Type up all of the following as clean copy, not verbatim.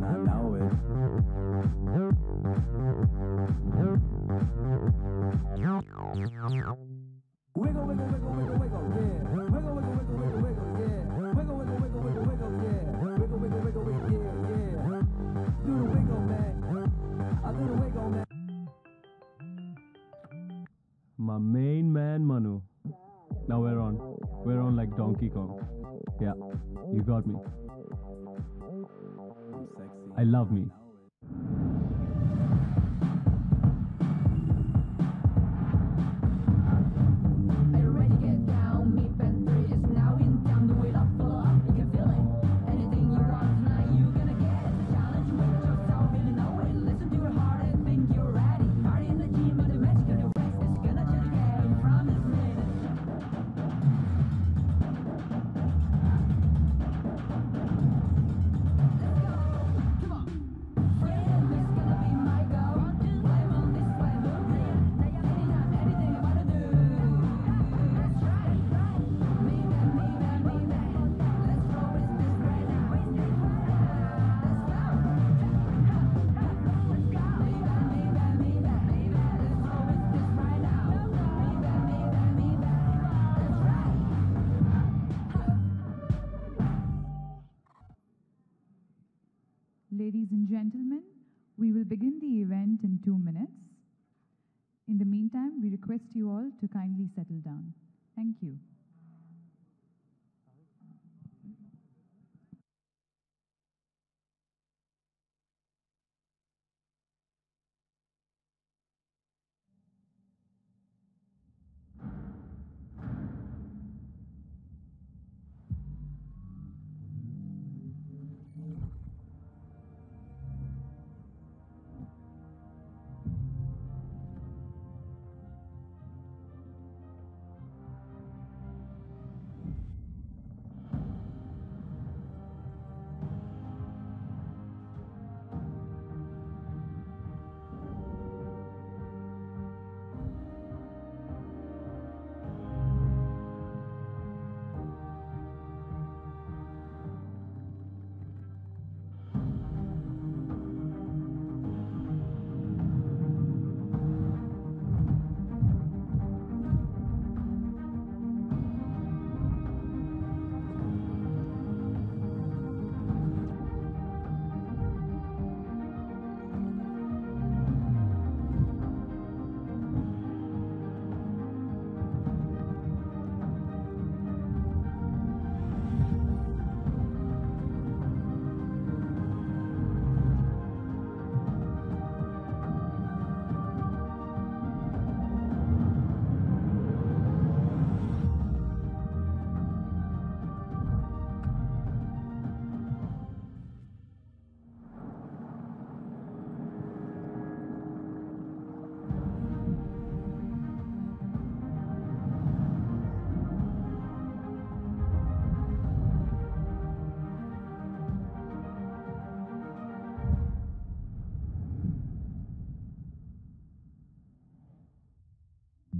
I know it. Wiggle, wiggle, wiggle, wiggle, wiggle, yeah. Wiggle, wiggle, wiggle, wiggle, wiggle, yeah. Wiggle, wiggle, wiggle, wiggle, wiggle, yeah. Wiggle, wiggle, wiggle, wiggle, yeah, yeah. Do the wiggle, man. I do the wiggle, man. My main man, Manu. Now we're on. We're on like Donkey Kong. Yeah, you got me. I love me. Ladies and gentlemen, we will begin the event in 2 minutes. In the meantime, we request you all to kindly settle down. Thank you.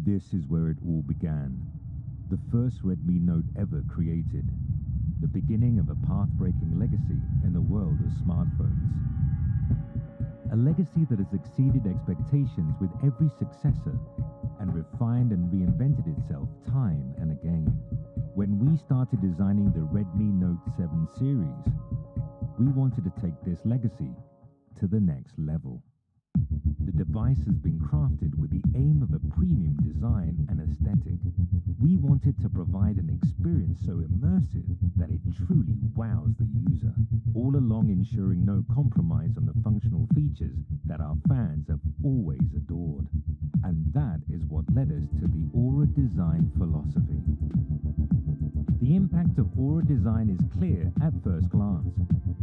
This is where it all began. The first Redmi Note ever created. The beginning of a path-breaking legacy in the world of smartphones. A legacy that has exceeded expectations with every successor and refined and reinvented itself time and again. When we started designing the Redmi Note 7 series, we wanted to take this legacy to the next level. The device has been crafted with the aim of a premium design and aesthetic. We wanted to provide an experience so immersive that it truly wows the user, all along ensuring no compromise on the functional features that our fans have always adored. And that is what led us to the Aura design philosophy. The impact of Aura design is clear at first glance.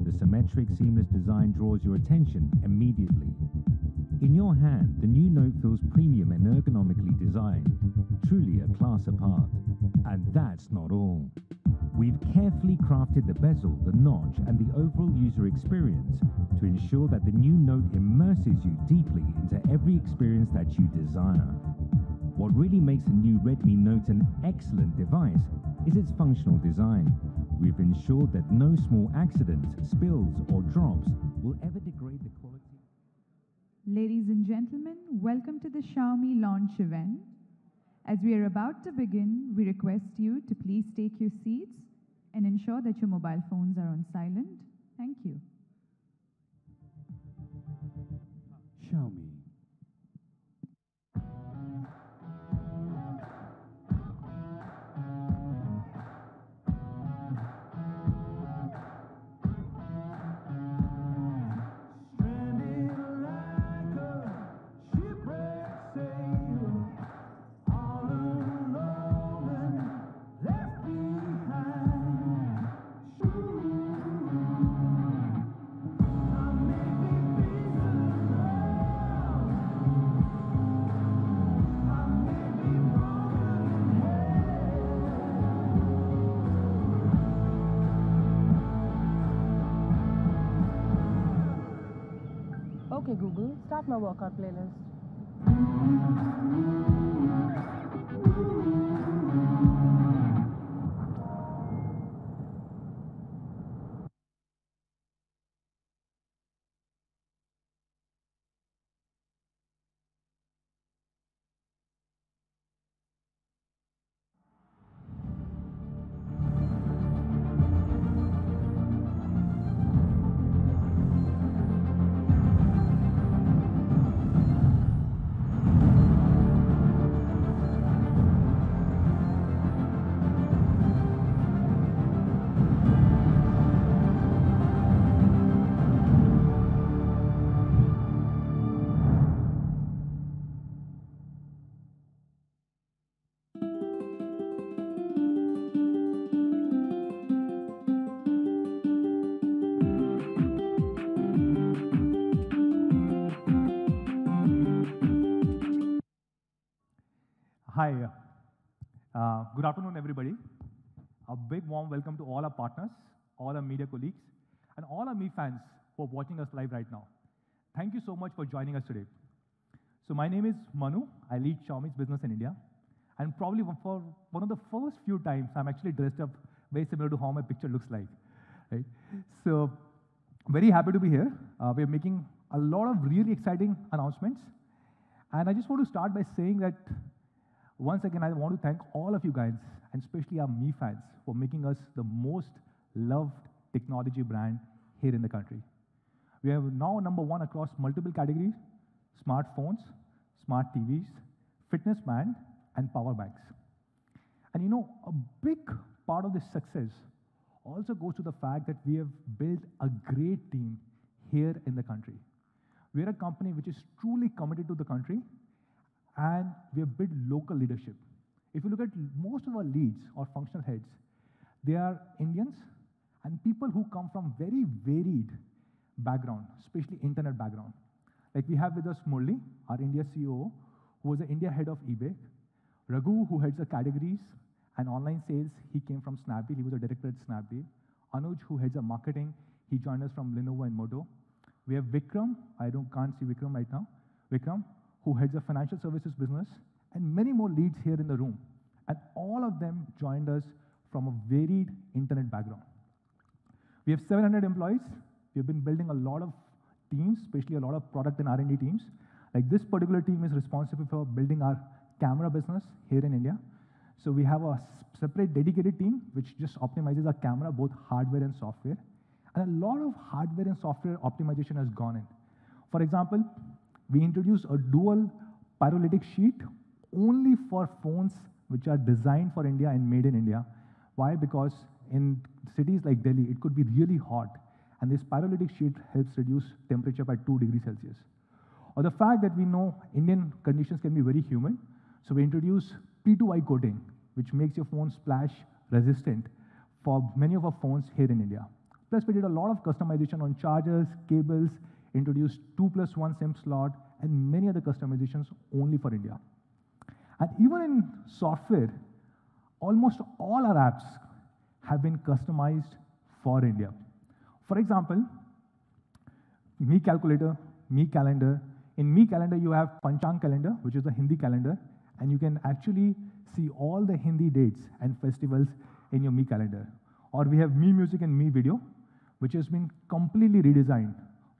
The symmetric, seamless design draws your attention immediately. In your hand, the new Note feels premium and ergonomically designed, truly a class apart. And that's not all. We've carefully crafted the bezel, the notch, and the overall user experience to ensure that the new Note immerses you deeply into every experience that you desire. What really makes the new Redmi Note an excellent device is its functional design. We've ensured that no small accidents, spills, or drops will ever degrade the quality. Ladies and gentlemen, welcome to the Xiaomi launch event. As we are about to begin, we request you to please take your seats and ensure that your mobile phones are on silent. Thank you. Xiaomi. Okay, Google, start my workout playlist. Hi, good afternoon, everybody. A big warm welcome to all our partners, all our media colleagues, and all our Mi fans who are watching us live right now. Thank you so much for joining us today. So my name is Manu. I lead Xiaomi's business in India. And probably for one of the first few times, I'm actually dressed up very similar to how my picture looks like. Right? So very happy to be here. We're making a lot of really exciting announcements. And I just want to start by saying that once again, I want to thank all of you guys, and especially our Mi fans, for making us the most loved technology brand here in the country. We are now #1 across multiple categories: smartphones, smart TVs, fitness band, and power banks. And you know, a big part of this success also goes to the fact that we have built a great team here in the country. We are a company which is truly committed to the country, and we have built local leadership. If you look at most of our leads or functional heads, they are Indians and people who come from very varied background, especially internet background. Like we have with us Murli, our India CEO, who was the India head of eBay. Raghu, who heads the categories and online sales, he came from Snapdeal. He was a director at Snapdeal. Anuj, who heads the marketing, he joined us from Lenovo and Moto. We have Vikram. Can't see Vikram right now. Vikram, who heads the financial services business, and many more leads here in the room. And all of them joined us from a varied internet background. We have 700 employees. We have been building a lot of teams, especially a lot of product and R&D teams. Like this particular team is responsible for building our camera business here in India. So we have a separate dedicated team which just optimizes our camera, both hardware and software. And a lot of hardware and software optimization has gone in. For example, we introduced a dual pyrolytic sheet only for phones which are designed for India and made in India. Why? Because in cities like Delhi, it could be really hot, and this pyrolytic sheet helps reduce temperature by 2 degrees Celsius. Or the fact that we know Indian conditions can be very humid, so we introduced P2I coating, which makes your phone splash resistant for many of our phones here in India. Plus, we did a lot of customization on chargers, cables, introduced 2+1 SIM slot, and many other customizations only for India. And even in software, almost all our apps have been customized for India. For example, Mi Calculator, Mi Calendar. In Mi Calendar, you have Panchang Calendar, which is a Hindi calendar, and you can actually see all the Hindi dates and festivals in your Mi Calendar. Or we have Mi Music and Mi Video, which has been completely redesigned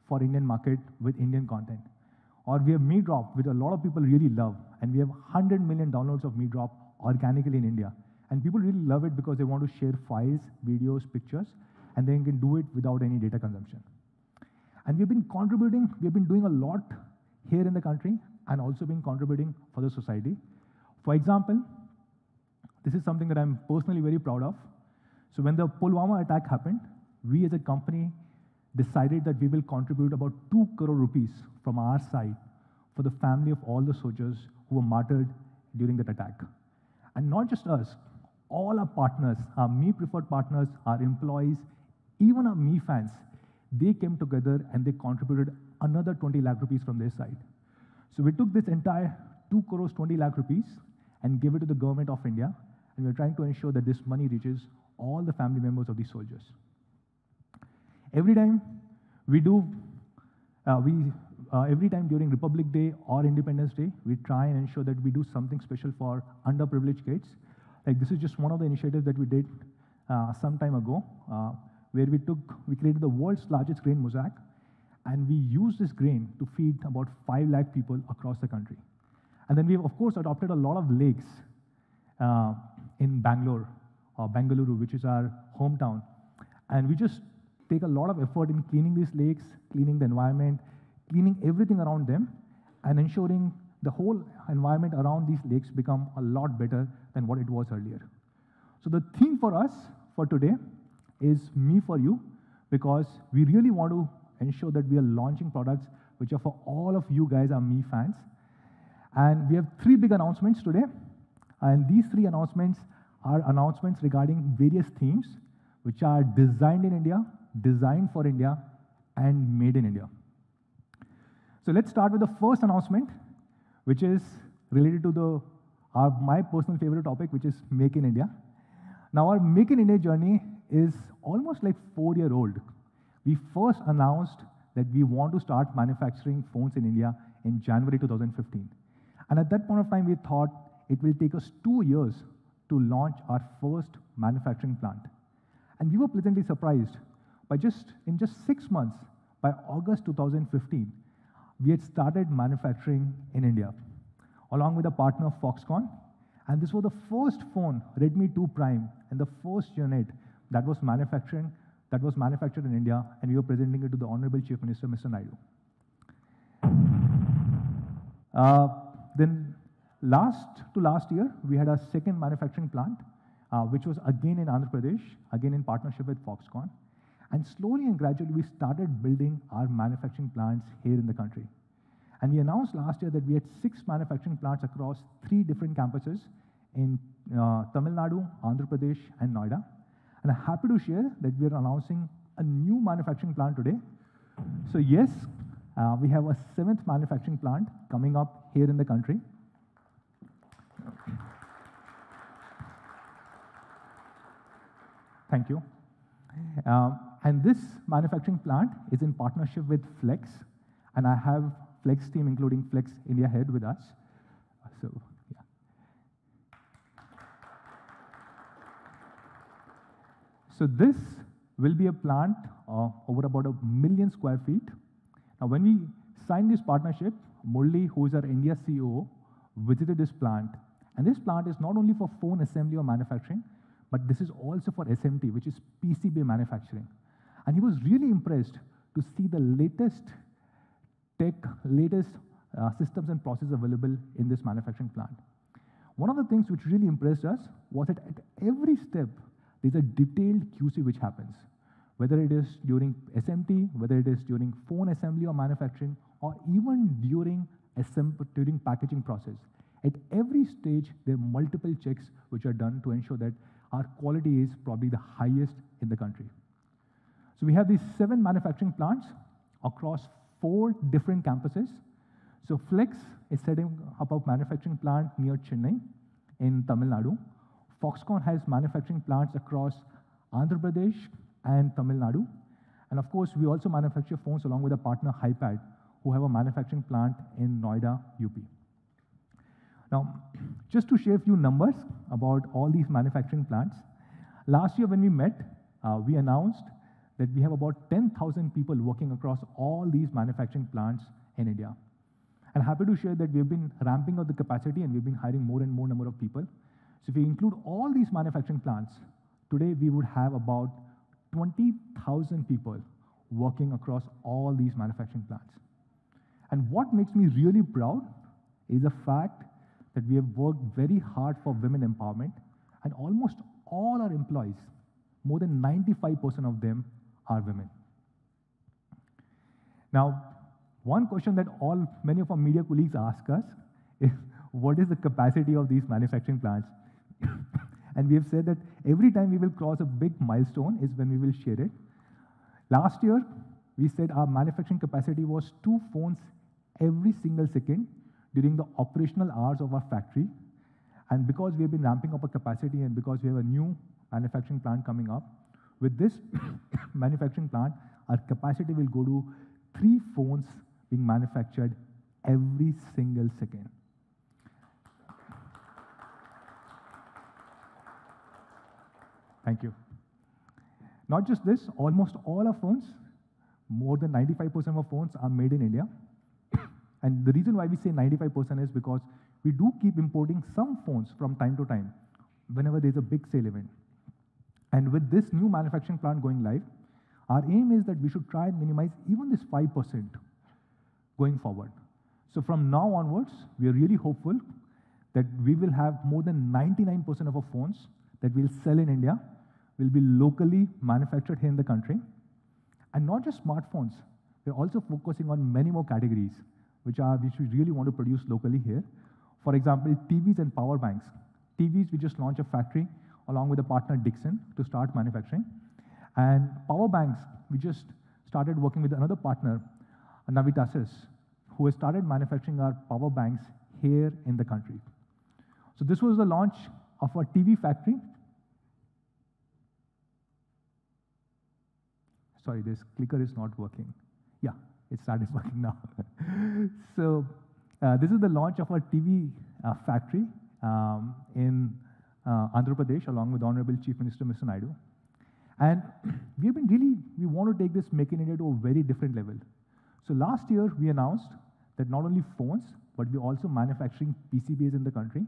for Indian market with Indian content. Or we have Me Drop, which a lot of people really love, and we have 100 million downloads of Me Drop organically in India. And people really love it because they want to share files, videos, pictures, and they can do it without any data consumption. And we've been doing a lot here in the country and also been contributing for the society. For example, this is something that I'm personally very proud of. So when the Pulwama attack happened, we as a company decided that we will contribute about 2 crore rupees from our side for the family of all the soldiers who were martyred during that attack. And not just us, all our partners, our Me preferred partners, our employees, even our Me fans, they came together and they contributed another 20 lakh rupees from their side. So we took this entire 2 crores 20 lakh rupees and gave it to the government of India, and we're trying to ensure that this money reaches all the family members of these soldiers. Every time we do, every time during Republic Day or Independence Day, we try and ensure that we do something special for underprivileged kids. Like this is just one of the initiatives that we did some time ago, where we created the world's largest grain mosaic, and we used this grain to feed about 5 lakh people across the country. And then we've, of course, adopted a lot of lakes in Bangalore, or Bengaluru, which is our hometown. And we just take a lot of effort in cleaning these lakes, cleaning the environment, cleaning everything around them, and ensuring the whole environment around these lakes become a lot better than what it was earlier. So the theme for us for today is Me for You, because we really want to ensure that we are launching products which are for all of you guys, our Me fans. And we have 3 big announcements today. And these 3 announcements are announcements regarding various themes, which are designed in India, designed for India, and made in India. So let's start with the first announcement, which is related to my personal favorite topic, which is Make in India. Now, our Make in India journey is almost like 4-year-old. We first announced that we want to start manufacturing phones in India in January 2015. And at that point of time, we thought it will take us 2 years to launch our first manufacturing plant. And we were pleasantly surprised. In just 6 months, by August 2015, we had started manufacturing in India, along with a partner, Foxconn. And this was the first phone, Redmi 2 Prime, and the first unit that was manufactured in India, and we were presenting it to the Honorable Chief Minister, Mr. Naidu. Then last year, we had our second manufacturing plant, which was again in Andhra Pradesh, again in partnership with Foxconn. And slowly and gradually, we started building our manufacturing plants here in the country. And we announced last year that we had 6 manufacturing plants across 3 different campuses in Tamil Nadu, Andhra Pradesh, and Noida. And I'm happy to share that we are announcing a new manufacturing plant today. So yes, we have a 7th manufacturing plant coming up here in the country. Thank you. And this manufacturing plant is in partnership with Flex, and I have Flex team, including Flex India head, with us. So, yeah. So this will be a plant over about 1 million square feet. Now, when we signed this partnership, Murli, who is our India CEO, visited this plant. And this plant is not only for phone assembly or manufacturing, but this is also for SMT, which is PCB manufacturing. And he was really impressed to see the latest tech, systems and processes available in this manufacturing plant. One of the things which really impressed us was that at every step, there's a detailed QC which happens, whether it is during SMT, whether it is during phone assembly or manufacturing, or even during packaging process. At every stage, there are multiple checks which are done to ensure that our quality is probably the highest in the country. So we have these 7 manufacturing plants across 4 different campuses. So Flex is setting up a manufacturing plant near Chennai in Tamil Nadu. Foxconn has manufacturing plants across Andhra Pradesh and Tamil Nadu. And of course, we also manufacture phones along with a partner, HiPad, who have a manufacturing plant in Noida, UP. Now, just to share a few numbers about all these manufacturing plants. Last year when we met, we announced that we have about 10,000 people working across all these manufacturing plants in India. And happy to share that we've been ramping up the capacity and we've been hiring more and more number of people. So if we include all these manufacturing plants, today we would have about 20,000 people working across all these manufacturing plants. And what makes me really proud is the fact that we have worked very hard for women empowerment, and almost all our employees, more than 95% of them are women. Now, one question that many of our media colleagues ask us is, what is the capacity of these manufacturing plants? And we have said that every time we will cross a big milestone is when we will share it. Last year, we said our manufacturing capacity was 2 phones every single second during the operational hours of our factory. And because we have been ramping up our capacity and because we have a new manufacturing plant coming up, with this manufacturing plant, our capacity will go to 3 phones being manufactured every single second. Thank you. Not just this, almost all our phones, more than 95% of our phones are made in India. And the reason why we say 95% is because we do keep importing some phones from time to time whenever there's a big sale event. And with this new manufacturing plant going live, our aim is that we should try and minimize even this 5% going forward. So from now onwards, we are really hopeful that we will have more than 99% of our phones that we'll sell in India will be locally manufactured here in the country. And not just smartphones, we're also focusing on many more categories which we really want to produce locally here. For example, TVs and power banks. TVs, we just launched a factory along with a partner Dixon to start manufacturing. And power banks, we just started working with another partner, Navitasis, who has started manufacturing our power banks here in the country. So this was the launch of our TV factory. Sorry, this clicker is not working. Yeah, it started working now. So this is the launch of our TV factory in Andhra Pradesh, along with Honorable Chief Minister Mr. Naidu. And we want to take this Make in India to a very different level. So last year, we announced that not only phones, but we're also manufacturing PCBAs in the country,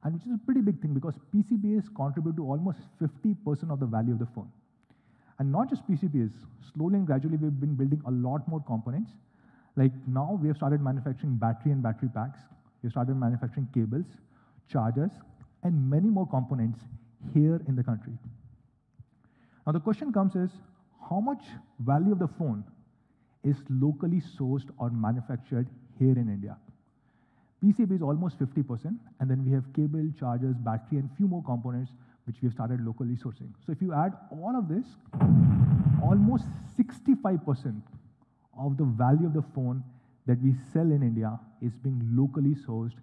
and which is a pretty big thing because PCBAs contribute to almost 50% of the value of the phone. And not just PCBAs, slowly and gradually we've been building a lot more components. Like now we have started manufacturing battery and battery packs. We've started manufacturing cables, chargers, and many more components here in the country. Now the question comes is, how much value of the phone is locally sourced or manufactured here in India? PCB is almost 50%, and then we have cable, chargers, battery, and few more components which we have started locally sourcing. So if you add all of this, almost 65% of the value of the phone that we sell in India is being locally sourced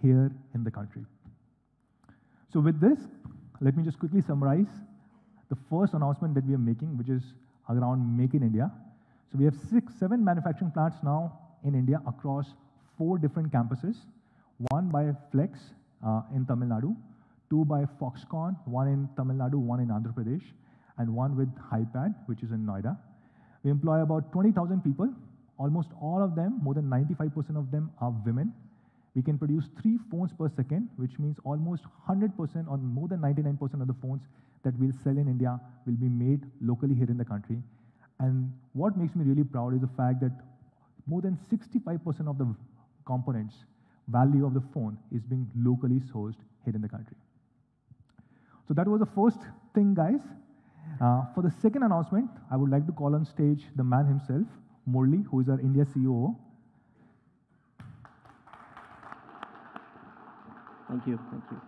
here in the country. So with this, let me just quickly summarize the first announcement that we are making, which is around Make in India. So we have 7 manufacturing plants now in India across 4 different campuses, 1 by Flex in Tamil Nadu, 2 by Foxconn, 1 in Tamil Nadu, 1 in Andhra Pradesh, and 1 with HiPad, which is in Noida. We employ about 20,000 people. Almost all of them, more than 95% of them are women. We can produce 3 phones per second, which means almost 100% or more than 99% of the phones that we'll sell in India will be made locally here in the country. And what makes me really proud is the fact that more than 65% of the components, value of the phone is being locally sourced here in the country. So that was the first thing, guys. For the second announcement, I would like to call on stage the man himself, Murli, who is our India COO. Thank you. Thank you.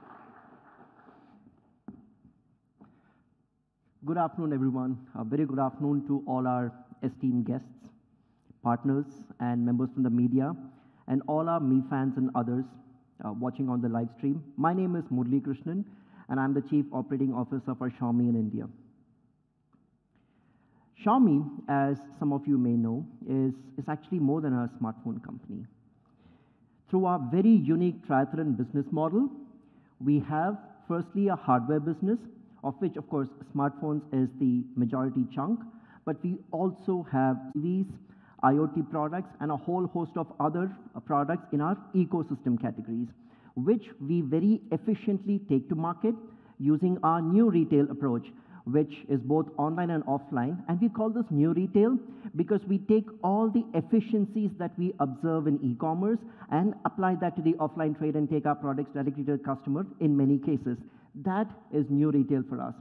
Good afternoon, everyone. A very good afternoon to all our esteemed guests, partners, and members from the media, and all our Me fans and others watching on the live stream. My name is Murli Krishnan, and I'm the Chief Operating Officer for Xiaomi in India. Xiaomi, as some of you may know, is actually more than a smartphone company. Through our very unique triathlon business model, we have firstly a hardware business, of which, of course, smartphones is the majority chunk, but we also have TVs, IoT products, and a whole host of other products in our ecosystem categories, which we very efficiently take to market using our new retail approach, which is both online and offline. And we call this new retail because we take all the efficiencies that we observe in e-commerce and apply that to the offline trade and take our products directly to the customer in many cases. That is new retail for us.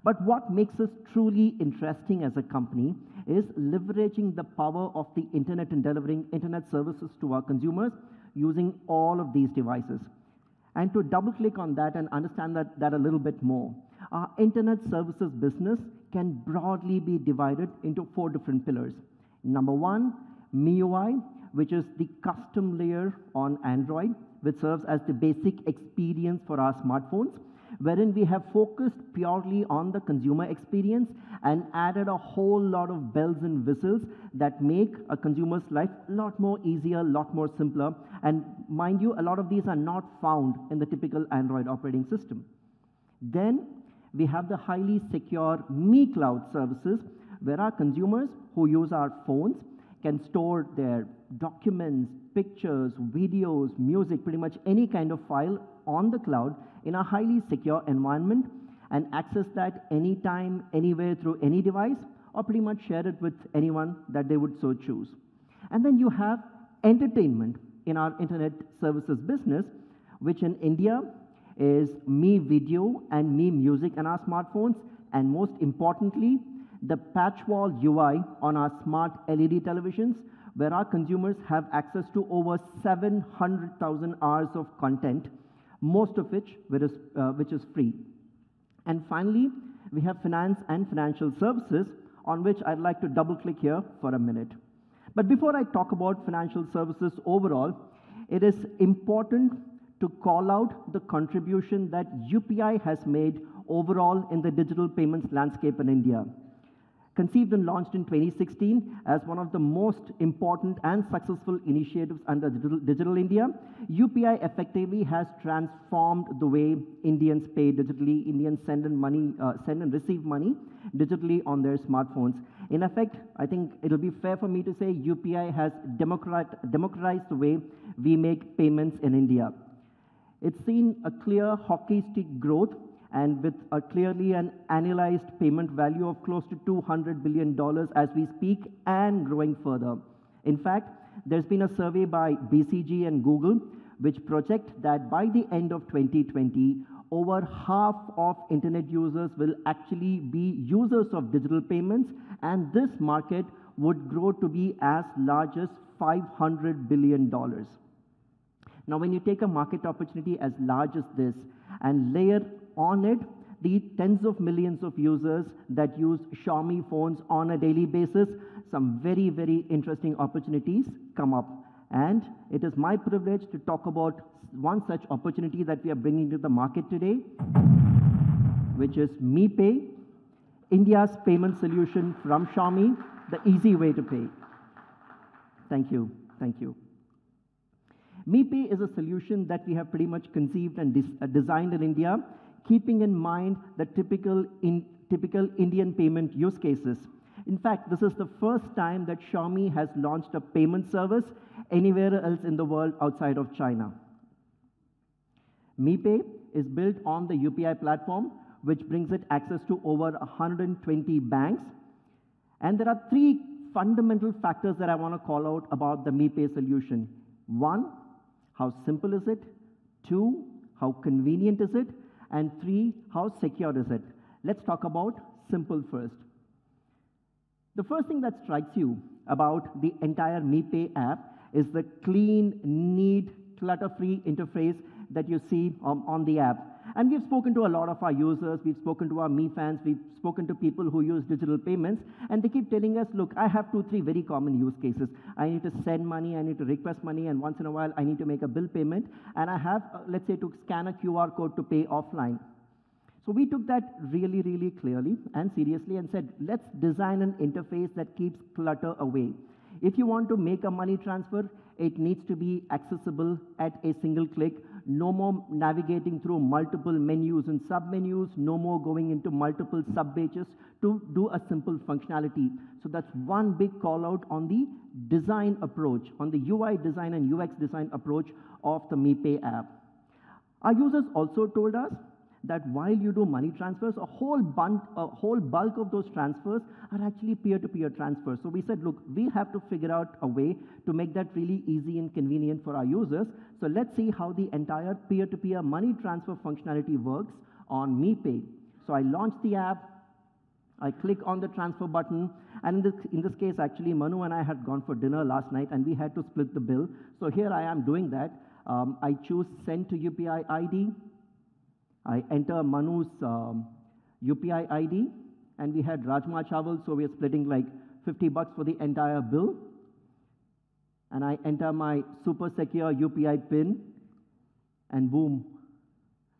But what makes us truly interesting as a company is leveraging the power of the internet and delivering internet services to our consumers using all of these devices. And to double click on that and understand that a little bit more, our internet services business can broadly be divided into 4 different pillars. Number 1, MIUI, which is the custom layer on Android, which serves as the basic experience for our smartphones, wherein we have focused purely on the consumer experience and added a whole lot of bells and whistles that make a consumer's life a lot more easier, a lot more simpler. And mind you, a lot of these are not found in the typical Android operating system. Then we have the highly secure Mi Cloud services, where our consumers who use our phones can store their documents, pictures, videos, music, pretty much any kind of file on the cloud in a highly secure environment and access that anytime, anywhere through any device, or pretty much share it with anyone that they would so choose. And then you have entertainment in our internet services business, which in India is Mi Video and Mi Music on our smartphones, and most importantly, the patch wall UI on our smart LED televisions, where our consumers have access to over 700,000 hours of content, most of which is free. And finally, we have finance and financial services, on which I'd like to double click here for a minute. But before I talk about financial services overall, it is important to call out the contribution that UPI has made overall in the digital payments landscape in India. Conceived and launched in 2016 as one of the most important and successful initiatives under Digital India, UPI effectively has transformed the way Indians pay digitally. Indians send and receive money digitally on their smartphones. In effect, I think it'll be fair for me to say UPI has democratized the way we make payments in India. It's seen a clear hockey stick growth, and with a clearly an annualized payment value of close to $200 billion as we speak, and growing further. In fact, there's been a survey by BCG and Google which project that by the end of 2020, over half of internet users will actually be users of digital payments, and this market would grow to be as large as $500 billion. Now, when you take a market opportunity as large as this and layer on it the tens of millions of users that use Xiaomi phones on a daily basis, some very, very interesting opportunities come up. And it is my privilege to talk about one such opportunity that we are bringing to the market today, which is MiPay, India's payment solution from Xiaomi, the easy way to pay. Thank you. Thank you. MiPay is a solution that we have pretty much conceived and designed in India, keeping in mind the typical Indian payment use cases. In fact, this is the first time that Xiaomi has launched a payment service anywhere else in the world outside of China. MiPay is built on the UPI platform, which brings it access to over 120 banks. And there are 3 fundamental factors that I want to call out about the MiPay solution. 1, how simple is it? 2, how convenient is it? And 3, how secure is it? Let's talk about simple first. The first thing that strikes you about the entire MiPay app is the clean, neat, clutter-free interface that you see on the app. And we've spoken to a lot of our users, we've spoken to our Mi fans, we've spoken to people who use digital payments, and they keep telling us, look, I have 2, 3 very common use cases. I need to send money, I need to request money, and once in a while I need to make a bill payment, and I have, let's say, to scan a QR code to pay offline. So we took that really, really clearly and seriously and said, let's design an interface that keeps clutter away. If you want to make a money transfer, it needs to be accessible at a single click. no more navigating through multiple menus and sub-menus, no more going into multiple sub-pages to do a simple functionality. So that's one big call out on the design approach, on the UI design and UX design approach of the MiPay app. Our users also told us that while you do money transfers, a whole bulk of those transfers are actually peer-to-peer transfers. So we said, look, we have to figure out a way to make that really easy and convenient for our users. So let's see how the entire peer-to-peer money transfer functionality works on MiPay. So I launched the app, I click on the transfer button, and in this case, actually, Manu and I had gone for dinner last night, and we had to split the bill. So here I am doing that. I choose send to UPI ID. I enter Manu's UPI ID, and we had Rajma Chawal, so we are splitting like $50 for the entire bill. And I enter my super secure UPI PIN, and boom,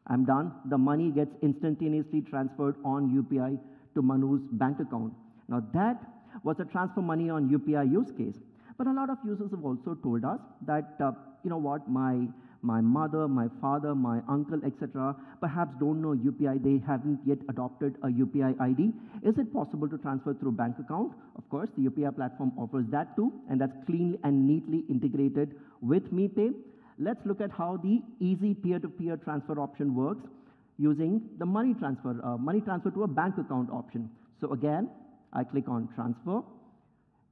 I'm done. The money gets instantaneously transferred on UPI to Manu's bank account. Now that was a transfer money on UPI use case. But a lot of users have also told us that, you know what, my mother, my father, my uncle, etc., perhaps don't know UPI. They haven't yet adopted a UPI ID. Is it possible to transfer through bank account? Of course, the UPI platform offers that too, and that's cleanly and neatly integrated with MiPay. Let's look at how the easy peer-to-peer transfer option works using the money transfer to a bank account option. So again, I click on transfer.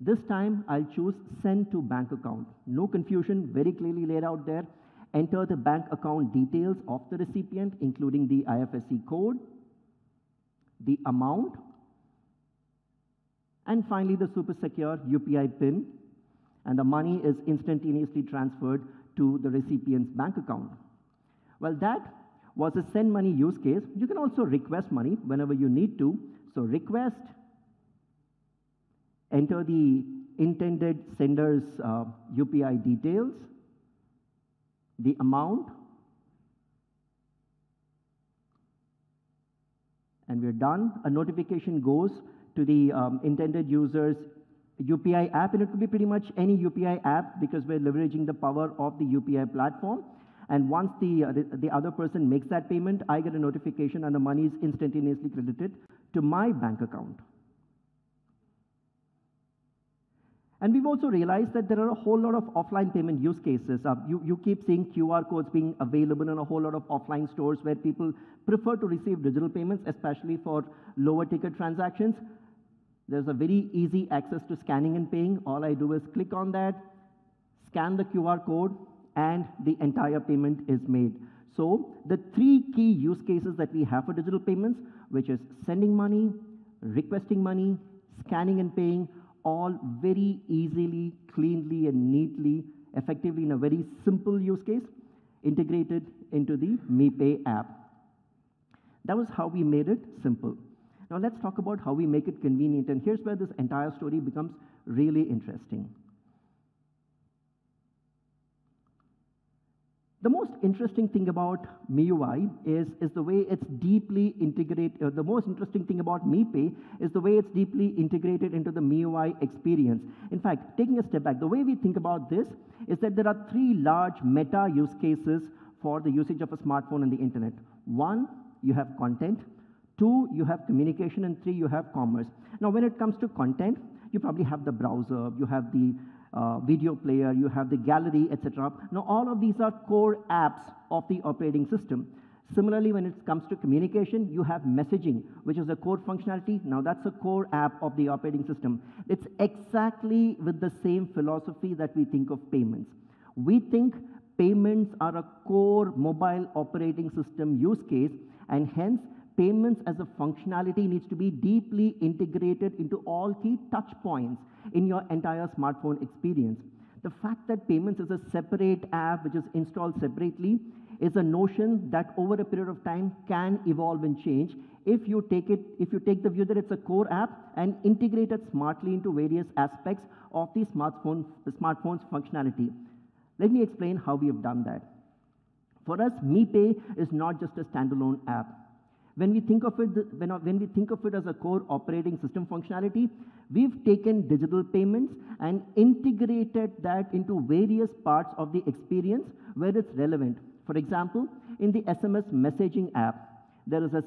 This time, I'll choose send to bank account. No confusion, very clearly laid out there. Enter the bank account details of the recipient, including the IFSC code, the amount, and finally the super secure UPI PIN, and the money is instantaneously transferred to the recipient's bank account. Well, that was a send money use case. You can also request money whenever you need to. So request, enter the intended sender's UPI details, the amount, and we're done. A notification goes to the intended user's UPI app, and it could be pretty much any UPI app because we're leveraging the power of the UPI platform. And once the other person makes that payment, I get a notification and the money is instantaneously credited to my bank account. And we've also realized that there are a whole lot of offline payment use cases. You keep seeing QR codes being available in a whole lot of offline stores where people prefer to receive digital payments, especially for lower ticket transactions. There's a very easy access to scanning and paying. All I do is click on that, scan the QR code, and the entire payment is made. So the three key use cases that we have for digital payments, which is sending money, requesting money, scanning and paying, all very easily, cleanly, and neatly, effectively in a very simple use case, integrated into the MiPay app. That was how we made it simple. Now let's talk about how we make it convenient, and here's where this entire story becomes really interesting. The most interesting thing about MIUI is the way it's deeply integrated. The most interesting thing about MiPay is the way it's deeply integrated into the MIUI experience. In fact, taking a step back, the way we think about this is that there are three large meta use cases for the usage of a smartphone and the internet. One, you have content. Two, you have communication. And three, you have commerce. Now, when it comes to content, you probably have the browser, you have the video player, you have the gallery, etc. Now, all of these are core apps of the operating system. Similarly, when it comes to communication, you have messaging, which is a core functionality. Now, that's a core app of the operating system. It's exactly with the same philosophy that we think of payments. We think payments are a core mobile operating system use case, and hence, payments as a functionality needs to be deeply integrated into all key touch points in your entire smartphone experience. The fact that payments is a separate app which is installed separately is a notion that over a period of time can evolve and change if you take the view that it's a core app and integrate it smartly into various aspects of the smartphone's functionality. Let me explain how we have done that. For us, MiPay is not just a standalone app. When we think of it as a core operating system functionality, we've taken digital payments and integrated that into various parts of the experience where it's relevant. For example, in the SMS messaging app, there is a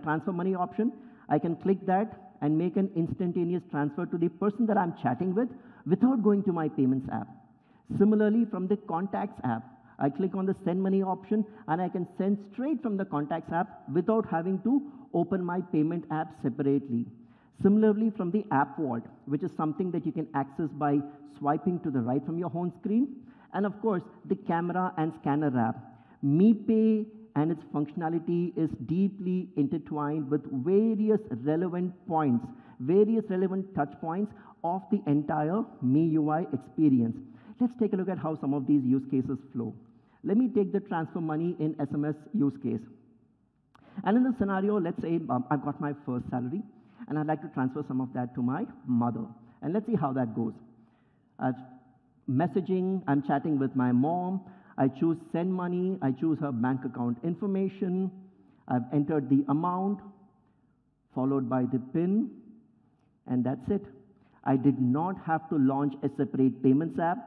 transfer money option. I can click that and make an instantaneous transfer to the person that I'm chatting with without going to my payments app. Similarly, from the contacts app, I click on the send money option and I can send straight from the contacts app without having to open my payment app separately. Similarly, from the app vault, which is something that you can access by swiping to the right from your home screen. And of course, the camera and scanner app. MiPay and its functionality is deeply intertwined with various relevant points, various relevant touch points of the entire MIUI experience. Let's take a look at how some of these use cases flow. Let me take the transfer money in SMS use case. And in this scenario, let's say I've got my first salary, and I'd like to transfer some of that to my mother. And let's see how that goes. I'm chatting with my mom. I choose send money. I choose her bank account information. I've entered the amount, followed by the PIN, and that's it. I did not have to launch a separate payments app.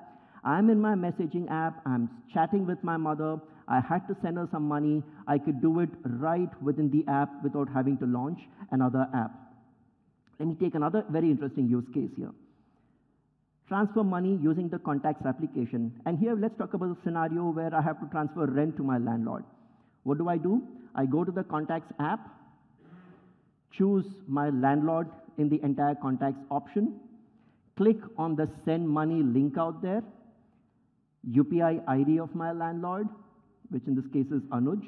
I'm in my messaging app. I'm chatting with my mother. I had to send her some money. I could do it right within the app without having to launch another app. Let me take another very interesting use case here. Transfer money using the contacts application. And here, let's talk about a scenario where I have to transfer rent to my landlord. What do? I go to the contacts app, choose my landlord in the entire contacts option, click on the send money link out there, UPI ID of my landlord, which in this case is Anuj.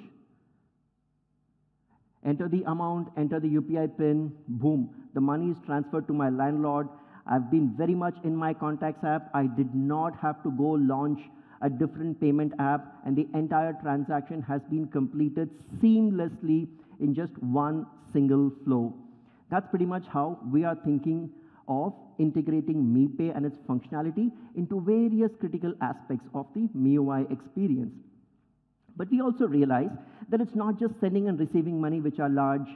Enter the amount, enter the UPI PIN, boom, the money is transferred to my landlord. I've been very much in my contacts app. I did not have to go launch a different payment app, and the entire transaction has been completed seamlessly in just one single flow. That's pretty much how we are thinking of integrating MiPay and its functionality into various critical aspects of the MIUI experience. But we also realize that it's not just sending and receiving money, which are large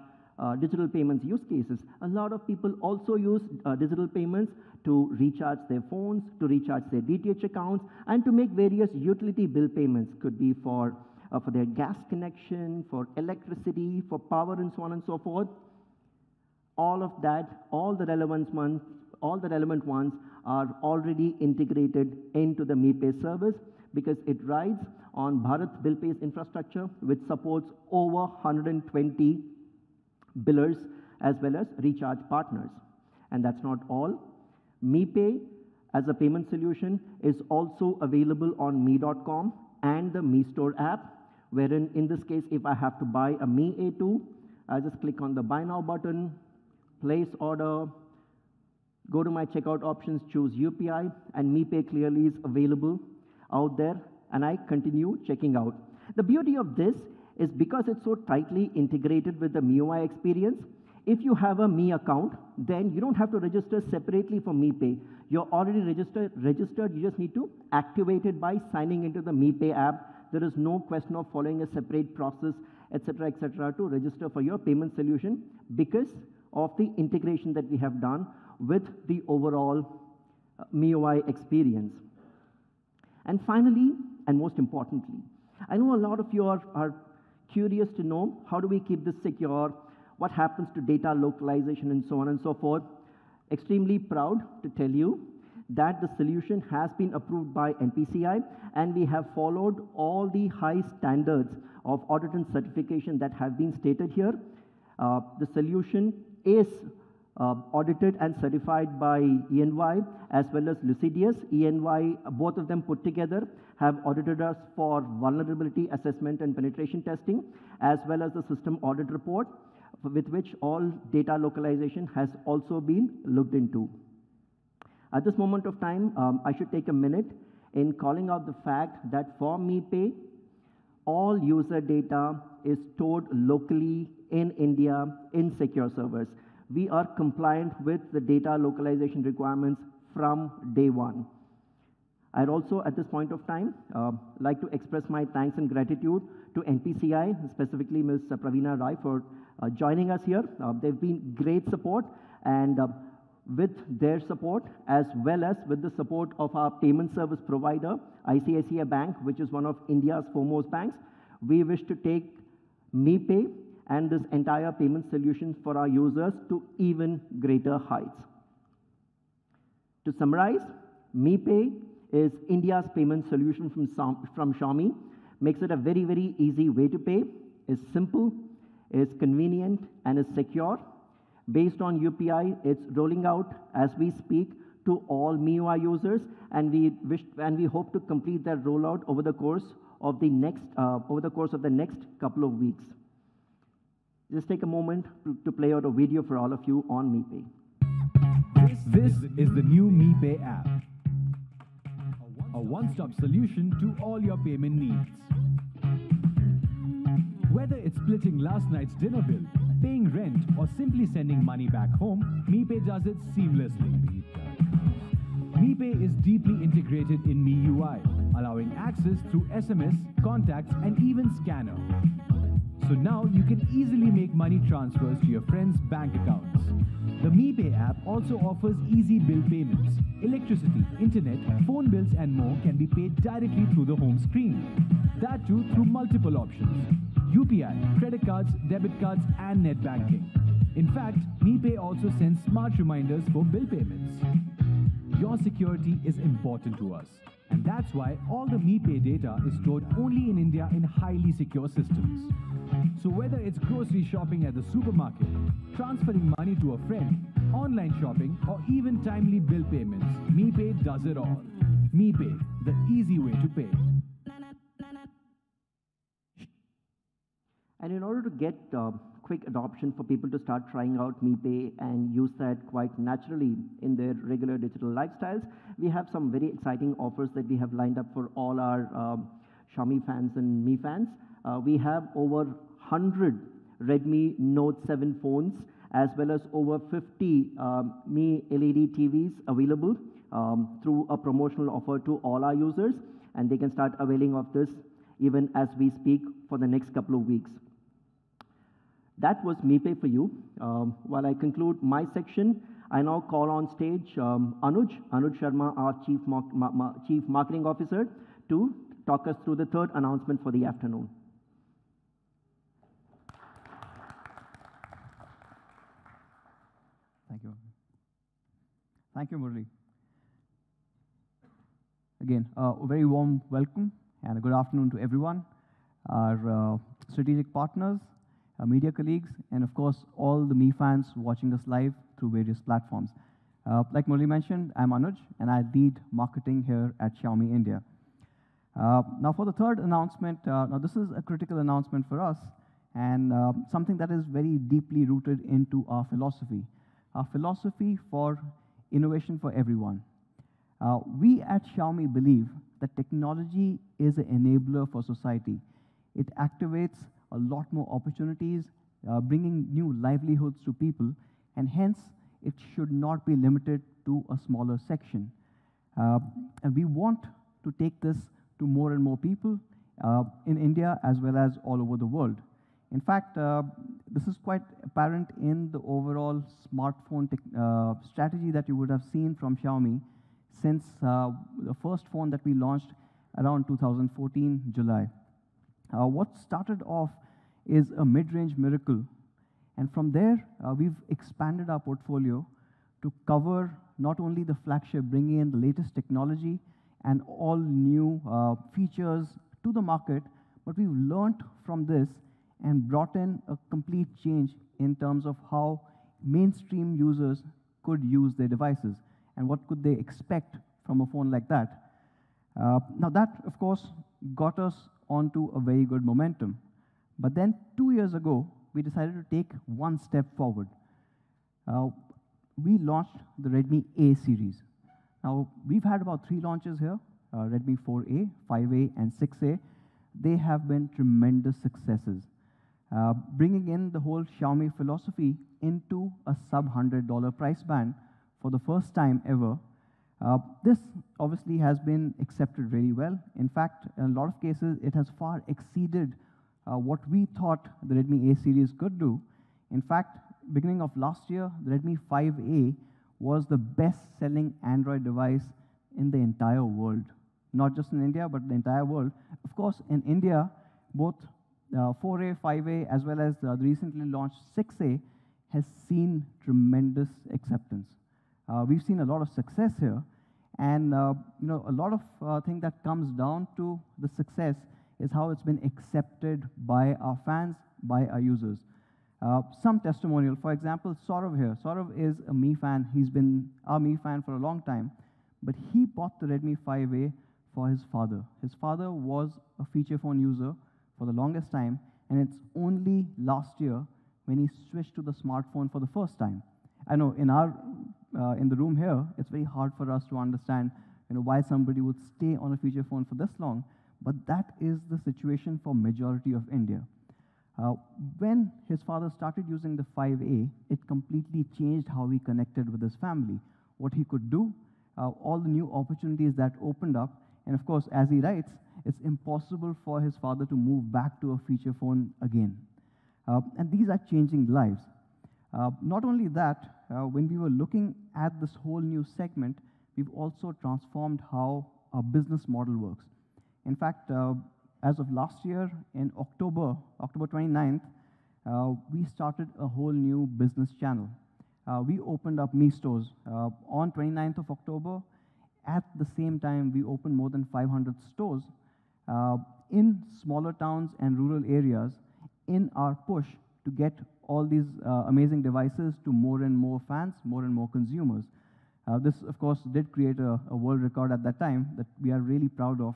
digital payments use cases. A lot of people also use digital payments to recharge their phones, to recharge their DTH accounts, and to make various utility bill payments. Could be for their gas connection, for electricity, for power, and so on and so forth. All of that, all the relevant ones are already integrated into the MiPay service because it rides on Bharat BillPay's infrastructure, which supports over 120 billers as well as recharge partners. And that's not all. MiPay as a payment solution is also available on Mi.com and the Mi Store app, wherein in this case, if I have to buy a Mi A2, I just click on the Buy Now button, place order, go to my checkout options, choose UPI, and MiPay clearly is available out there, and I continue checking out. The beauty of this is because it's so tightly integrated with the MIUI experience, if you have a Mi account, then you don't have to register separately for MiPay. You're already registered, you just need to activate it by signing into the MiPay app. There is no question of following a separate process, etc., to register for your payment solution because of the integration that we have done with the overall MIUI experience. And finally, and most importantly, I know a lot of you are curious to know how do we keep this secure, what happens to data localization, and so on and so forth. Extremely proud to tell you that the solution has been approved by NPCI, and we have followed all the high standards of audit and certification that have been stated here. The solution is audited and certified by EY as well as Lucidius. EY, both of them put together, have audited us for vulnerability assessment and penetration testing, as well as the system audit report, with which all data localization has also been looked into. At this moment of time, I should take a minute in calling out the fact that for MiPay, all user data is stored locally in India in secure servers. We are compliant with the data localization requirements from day one. I'd also, at this point of time, like to express my thanks and gratitude to NPCI, specifically Ms. Praveena Rai, for joining us here. They've been great support, and with their support, as well as with the support of our payment service provider, ICICI Bank, which is one of India's foremost banks, we wish to take MePay and this entire payment solution for our users to even greater heights. To summarize, MePay is India's payment solution from Xiaomi, makes it a very, very easy way to pay, is simple, is convenient, and is secure. Based on UPI, it's rolling out as we speak to all MIUI users, and we hope to complete that rollout over the course of the next couple of weeks. Just take a moment to play out a video for all of you on MePay. This is the new MePay app, a one-stop solution to all your payment needs. Whether it's splitting last night's dinner bill, paying rent, or simply sending money back home, MePay does it seamlessly. MePay is deeply integrated in MIUI, allowing access through SMS, contacts, and even scanner. So now you can easily make money transfers to your friends' bank accounts. The MePay app also offers easy bill payments. Electricity, internet, phone bills, and more can be paid directly through the home screen. That too through multiple options: UPI, credit cards, debit cards, and net banking. In fact, MePay also sends smart reminders for bill payments. Your security is important to us, and that's why all the MePay data is stored only in India in highly secure systems. So whether it's grocery shopping at the supermarket, transferring money to a friend, online shopping, or even timely bill payments, MePay does it all. MePay, the easy way to pay. And in order to get quick adoption for people to start trying out MePay and use that quite naturally in their regular digital lifestyles, we have some very exciting offers that we have lined up for all our Xiaomi fans and Mi fans. We have over 100 Redmi Note 7 phones, as well as over 50 Mi LED TVs available through a promotional offer to all our users, and they can start availing of this even as we speak for the next couple of weeks. That was MePay for you. While I conclude my section, I now call on stage Anuj Sharma, our Chief Marketing Officer, to talk us through the third announcement for the afternoon. Thank you. Thank you, Murali. Again, a very warm welcome and a good afternoon to everyone, our strategic partners, our media colleagues, and of course, all the Mi fans watching us live through various platforms. Like Murali mentioned, I'm Anuj, and I lead marketing here at Xiaomi India. Now for the third announcement, now this is a critical announcement for us, and something that is very deeply rooted into our philosophy for innovation for everyone. We at Xiaomi believe that technology is an enabler for society. It activates a lot more opportunities, bringing new livelihoods to people, and hence it should not be limited to a smaller section. And we want to take this to more and more people in India as well as all over the world. In fact, this is quite apparent in the overall smartphone strategy that you would have seen from Xiaomi since the first phone that we launched around 2014, July. What started off is a mid-range miracle, and from there, we've expanded our portfolio to cover not only the flagship, bringing in the latest technology and all new features to the market, but we've learned from this and brought in a complete change in terms of how mainstream users could use their devices and what could they expect from a phone like that. Now that, of course, got us onto a very good momentum. But then 2 years ago, we decided to take one step forward. We launched the Redmi A series. Now, we've had about 3 launches here, Redmi 4A, 5A, and 6A. They have been tremendous successes, bringing in the whole Xiaomi philosophy into a sub-$100 price band for the first time ever. This obviously has been accepted very well. In fact, in a lot of cases, it has far exceeded what we thought the Redmi A series could do. In fact, beginning of last year, the Redmi 5A was the best-selling Android device in the entire world. Not just in India, but the entire world. Of course, in India, both 4A, 5A, as well as the recently launched 6A has seen tremendous acceptance. We've seen a lot of success here, and a lot of thing that comes down to the success is how it's been accepted by our fans, by our users. Some testimonial, for example, Saurav here. Saurav is a Mi fan. He's been our Mi fan for a long time, but he bought the Redmi 5A for his father. His father was a feature phone user for the longest time, and it's only last year when he switched to the smartphone for the first time. I know in the room here, it's very hard for us to understand why somebody would stay on a feature phone for this long, but that is the situation for majority of India. When his father started using the 5A, it completely changed how he connected with his family, what he could do, all the new opportunities that opened up, and of course, as he writes, it's impossible for his father to move back to a feature phone again. And these are changing lives. Not only that, when we were looking at this whole new segment, we've also transformed how our business model works. In fact, as of last year, in October 29th, we started a whole new business channel. We opened up Mi Stores on 29th of October. At the same time, we opened more than 500 stores in smaller towns and rural areas in our push to get all these amazing devices to more and more fans, more and more consumers. This, of course, did create a world record at that time that we are really proud of,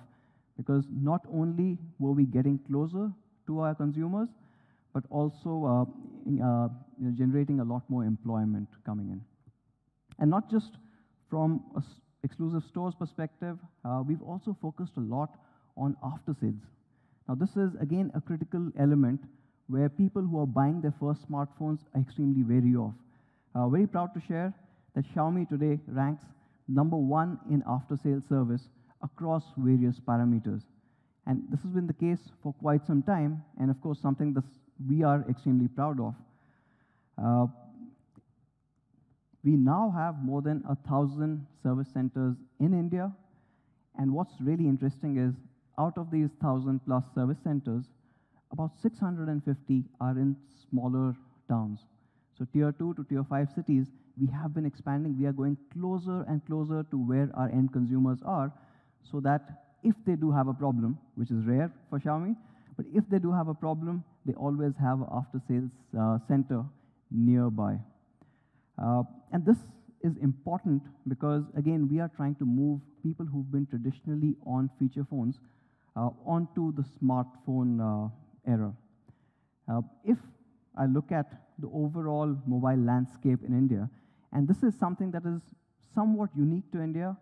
because not only were we getting closer to our consumers, but also generating a lot more employment coming in. And not just from an exclusive stores perspective, we've also focused a lot on after sales. Now, this is, again, a critical element where people who are buying their first smartphones are extremely wary of. Very proud to share that Xiaomi today ranks #1 in after-sales service across various parameters. And this has been the case for quite some time, and of course, something that we are extremely proud of. We now have more than 1,000 service centers in India, and what's really interesting is, out of these 1,000+ service centers, about 650 are in smaller towns. So tier 2 to tier 5 cities, we have been expanding. We are going closer and closer to where our end consumers are, so that if they do have a problem, which is rare for Xiaomi, but if they do have a problem, they always have an after-sales center nearby. And this is important because, again, we are trying to move people who've been traditionally on feature phones onto the smartphone era. If I look at the overall mobile landscape in India, and this is something that is somewhat unique to India,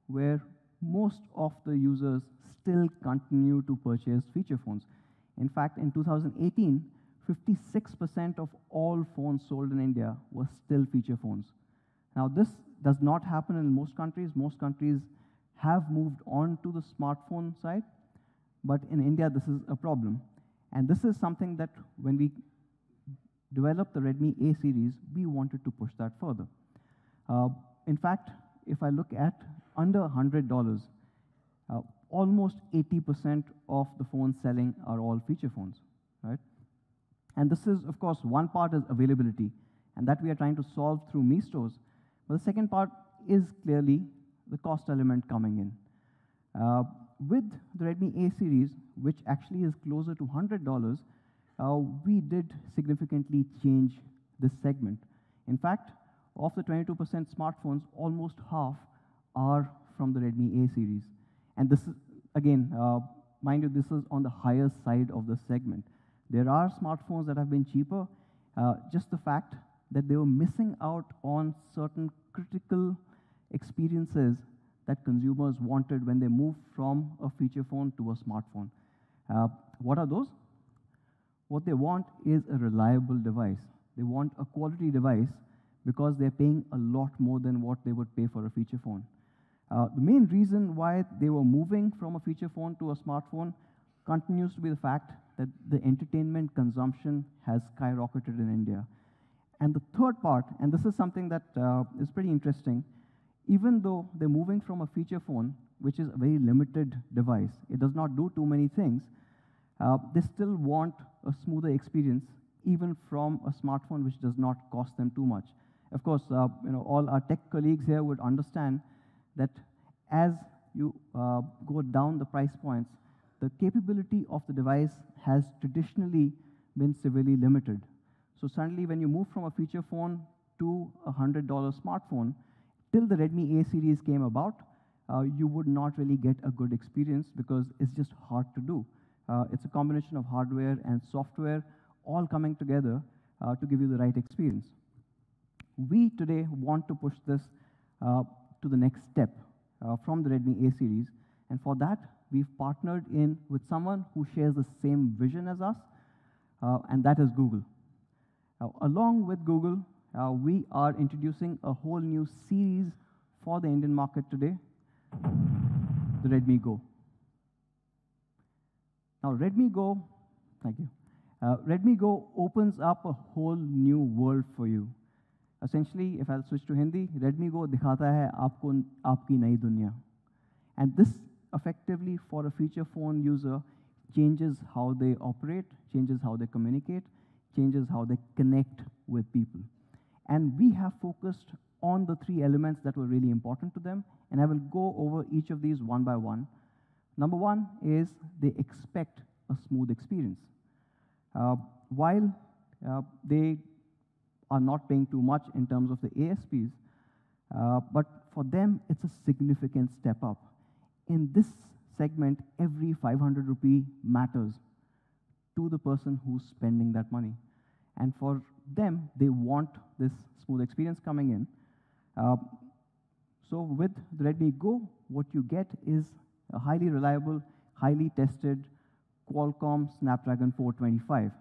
where most of the users still continue to purchase feature phones. In fact, in 2018, 56% of all phones sold in India were still feature phones. Now, this does not happen in most countries. Most countries have moved on to the smartphone side, but in India, this is a problem. And this is something that when we developed the Redmi A series, we wanted to push that further. In fact, if I look at under $100, almost 80% of the phones selling are all feature phones, right? And this is, of course, one part is availability, and that we are trying to solve through Mi Stores. But the second part is clearly the cost element coming in. With the Redmi A series, which actually is closer to $100, we did significantly change this segment. In fact, of the 22% smartphones, almost half are from the Redmi A series. And this is, again, mind you, this is on the higher side of the segment. There are smartphones that have been cheaper. Just the fact that they were missing out on certain critical experiences that consumers wanted when they moved from a feature phone to a smartphone. What are those? What they want is a reliable device. They want a quality device because they're paying a lot more than what they would pay for a feature phone. The main reason why they were moving from a feature phone to a smartphone continues to be the fact that the entertainment consumption has skyrocketed in India. And the third part, and this is something that is pretty interesting, even though they're moving from a feature phone, which is a very limited device, it does not do too many things, they still want a smoother experience, even from a smartphone which does not cost them too much. Of course, all our tech colleagues here would understand that as you go down the price points, the capability of the device has traditionally been severely limited. So suddenly, when you move from a feature phone to a $100 smartphone, till the Redmi A series came about, you would not really get a good experience because it's just hard to do. It's a combination of hardware and software all coming together to give you the right experience. We today want to push this to the next step from the Redmi A series, and for that, we've partnered in with someone who shares the same vision as us, and that is Google. Along with Google, we are introducing a whole new series for the Indian market today, the Redmi Go. Now, Redmi Go, thank you. Redmi Go opens up a whole new world for you. Essentially, if I'll switch to Hindi, Redmi Go dikhata hai aapko aapki nayi dunya. And this effectively, for a feature phone user, changes how they operate, changes how they communicate, changes how they connect with people. And we have focused on the three elements that were really important to them, and I will go over each of these one by one. Number one is they expect a smooth experience. While they are not paying too much in terms of the ASPs, but for them, it's a significant step up. In this segment, every 500 rupee matters to the person who's spending that money. And for them, they want this smooth experience coming in. So with the Redmi Go, what you get is a highly reliable, highly tested Qualcomm Snapdragon 425.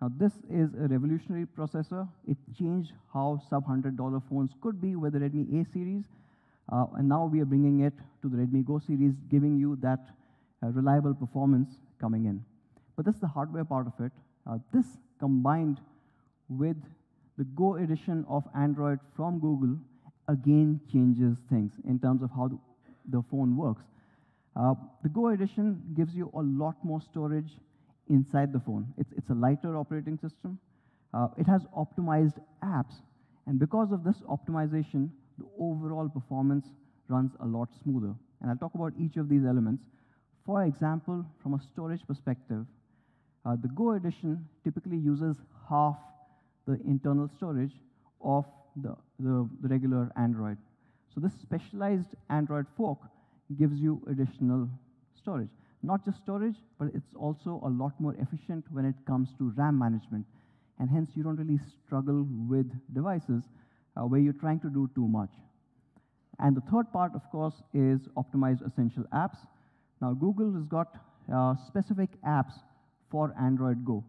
Now, this is a revolutionary processor. It changed how sub-$100 phones could be with the Redmi A series. And now we are bringing it to the Redmi Go series, giving you that reliable performance coming in. But that's the hardware part of it. This combined with the Go edition of Android from Google again changes things in terms of how the phone works. The Go edition gives you a lot more storage inside the phone. It's a lighter operating system. It has optimized apps. And because of this optimization, the overall performance runs a lot smoother. And I'll talk about each of these elements. For example, from a storage perspective, the Go edition typically uses half the internal storage of the regular Android. So this specialized Android fork gives you additional storage. Not just storage, but it's also a lot more efficient when it comes to RAM management. And hence, you don't really struggle with devices where you're trying to do too much. And the third part, of course, is optimized essential apps. Now, Google has got specific apps for Android Go,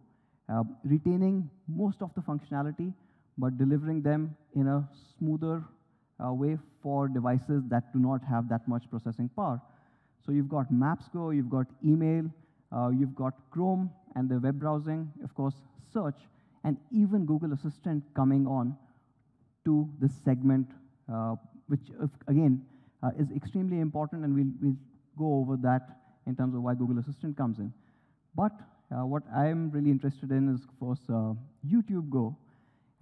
retaining most of the functionality, but delivering them in a smoother way for devices that do not have that much processing power. So you've got Maps Go, you've got email, you've got Chrome and the web browsing, of course, search, and even Google Assistant coming on to this segment, which, again, is extremely important, and we'll go over that in terms of why Google Assistant comes in. But what I'm really interested in is, of course, YouTube Go.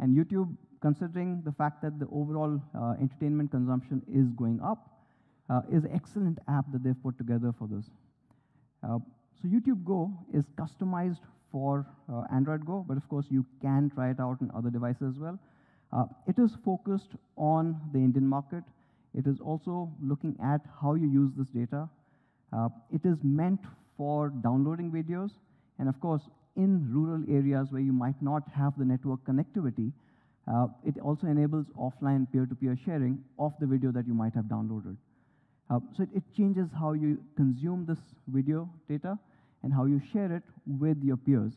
And YouTube, considering the fact that the overall entertainment consumption is going up, is an excellent app that they've put together for this. So YouTube Go is customized for Android Go, but of course you can try it out on other devices as well. It is focused on the Indian market. It is also looking at how you use this data. It is meant for downloading videos, and of course, in rural areas where you might not have the network connectivity, it also enables offline peer-to-peer sharing of the video that you might have downloaded. So it changes how you consume this video data and how you share it with your peers.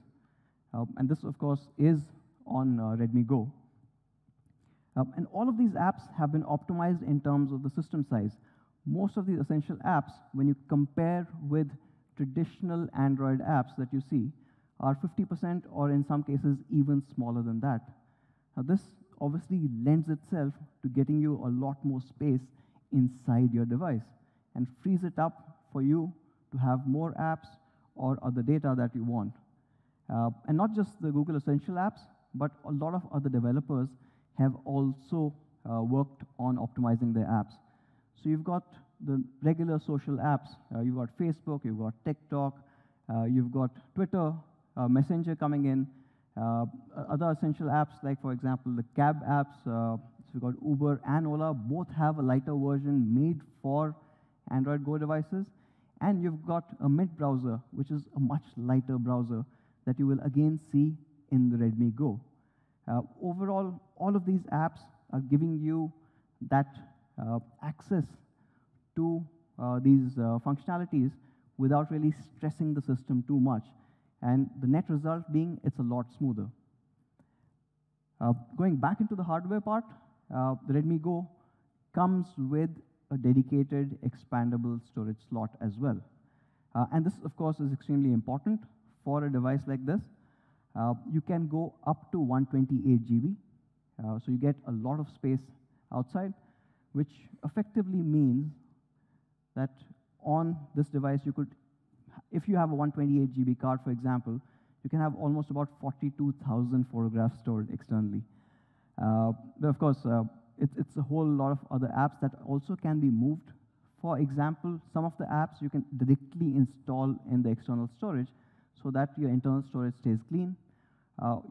And this, of course, is on Redmi Go. And all of these apps have been optimized in terms of the system size. Most of these essential apps, when you compare with traditional Android apps that you see, are 50% or in some cases even smaller than that. Now, this obviously lends itself to getting you a lot more space inside your device and frees it up for you to have more apps or other data that you want. And not just the Google Essential apps, but a lot of other developers have also worked on optimizing their apps. So you've got the regular social apps. You've got Facebook, you've got TikTok, you've got Twitter, Messenger coming in, other essential apps like, for example, the cab apps. So you've got Uber and Ola. Both have a lighter version made for Android Go devices. And you've got a Mint browser, which is a much lighter browser that you will again see in the Redmi Go. Overall, all of these apps are giving you that access to these functionalities without really stressing the system too much. And the net result being it's a lot smoother. Going back into the hardware part, the Redmi Go comes with a dedicated expandable storage slot as well. And this, of course, is extremely important for a device like this. You can go up to 128 GB. So you get a lot of space outside, which effectively means that on this device, you could, if you have a 128 GB card, for example, you can have almost about 42,000 photographs stored externally. But of course, it's a whole lot of other apps that also can be moved. For example, some of the apps you can directly install in the external storage so that your internal storage stays clean.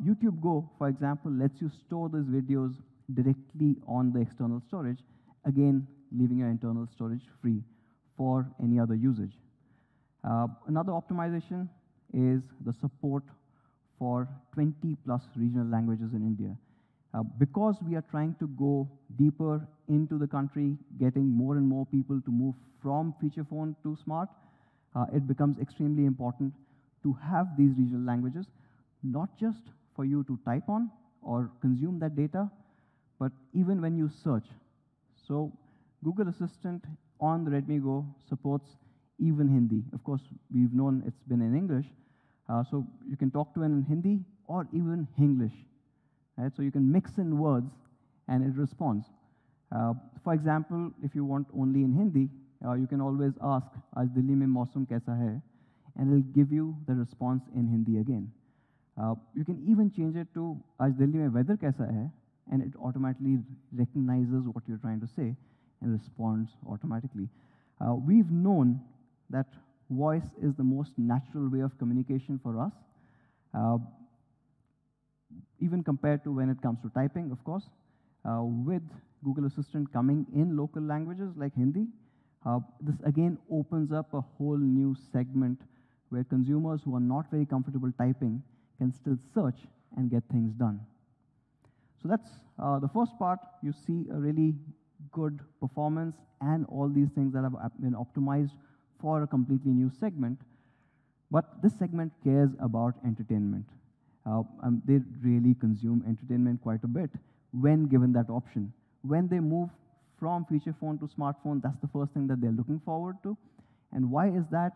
YouTube Go, for example, lets you store those videos directly on the external storage, again, leaving your internal storage free for any other usage. Another optimization is the support for 20+ regional languages in India. Because we are trying to go deeper into the country, getting more and more people to move from feature phone to smart, it becomes extremely important to have these regional languages, not just for you to type on or consume that data, but even when you search. So Google Assistant on the Redmi Go supports even Hindi. Of course, we've known it's been in English, so you can talk to it in Hindi or even English. Right? So you can mix in words and it responds. For example, if you want only in Hindi, you can always ask, "Aaj Delhi mein mausam kaisa hai?" and it'll give you the response in Hindi again. You can even change it to "Aaj Delhi mein weather kaisa hai?" and it automatically recognizes what you're trying to say and responds automatically. We've known that voice is the most natural way of communication for us, even compared to when it comes to typing, of course. With Google Assistant coming in local languages like Hindi, this again opens up a whole new segment where consumers who are not very comfortable typing can still search and get things done. So that's the first part. You see a really good performance and all these things that have been optimized for a completely new segment. But this segment cares about entertainment. They really consume entertainment quite a bit when given that option. When they move from feature phone to smartphone, that's the first thing that they're looking forward to. And why is that?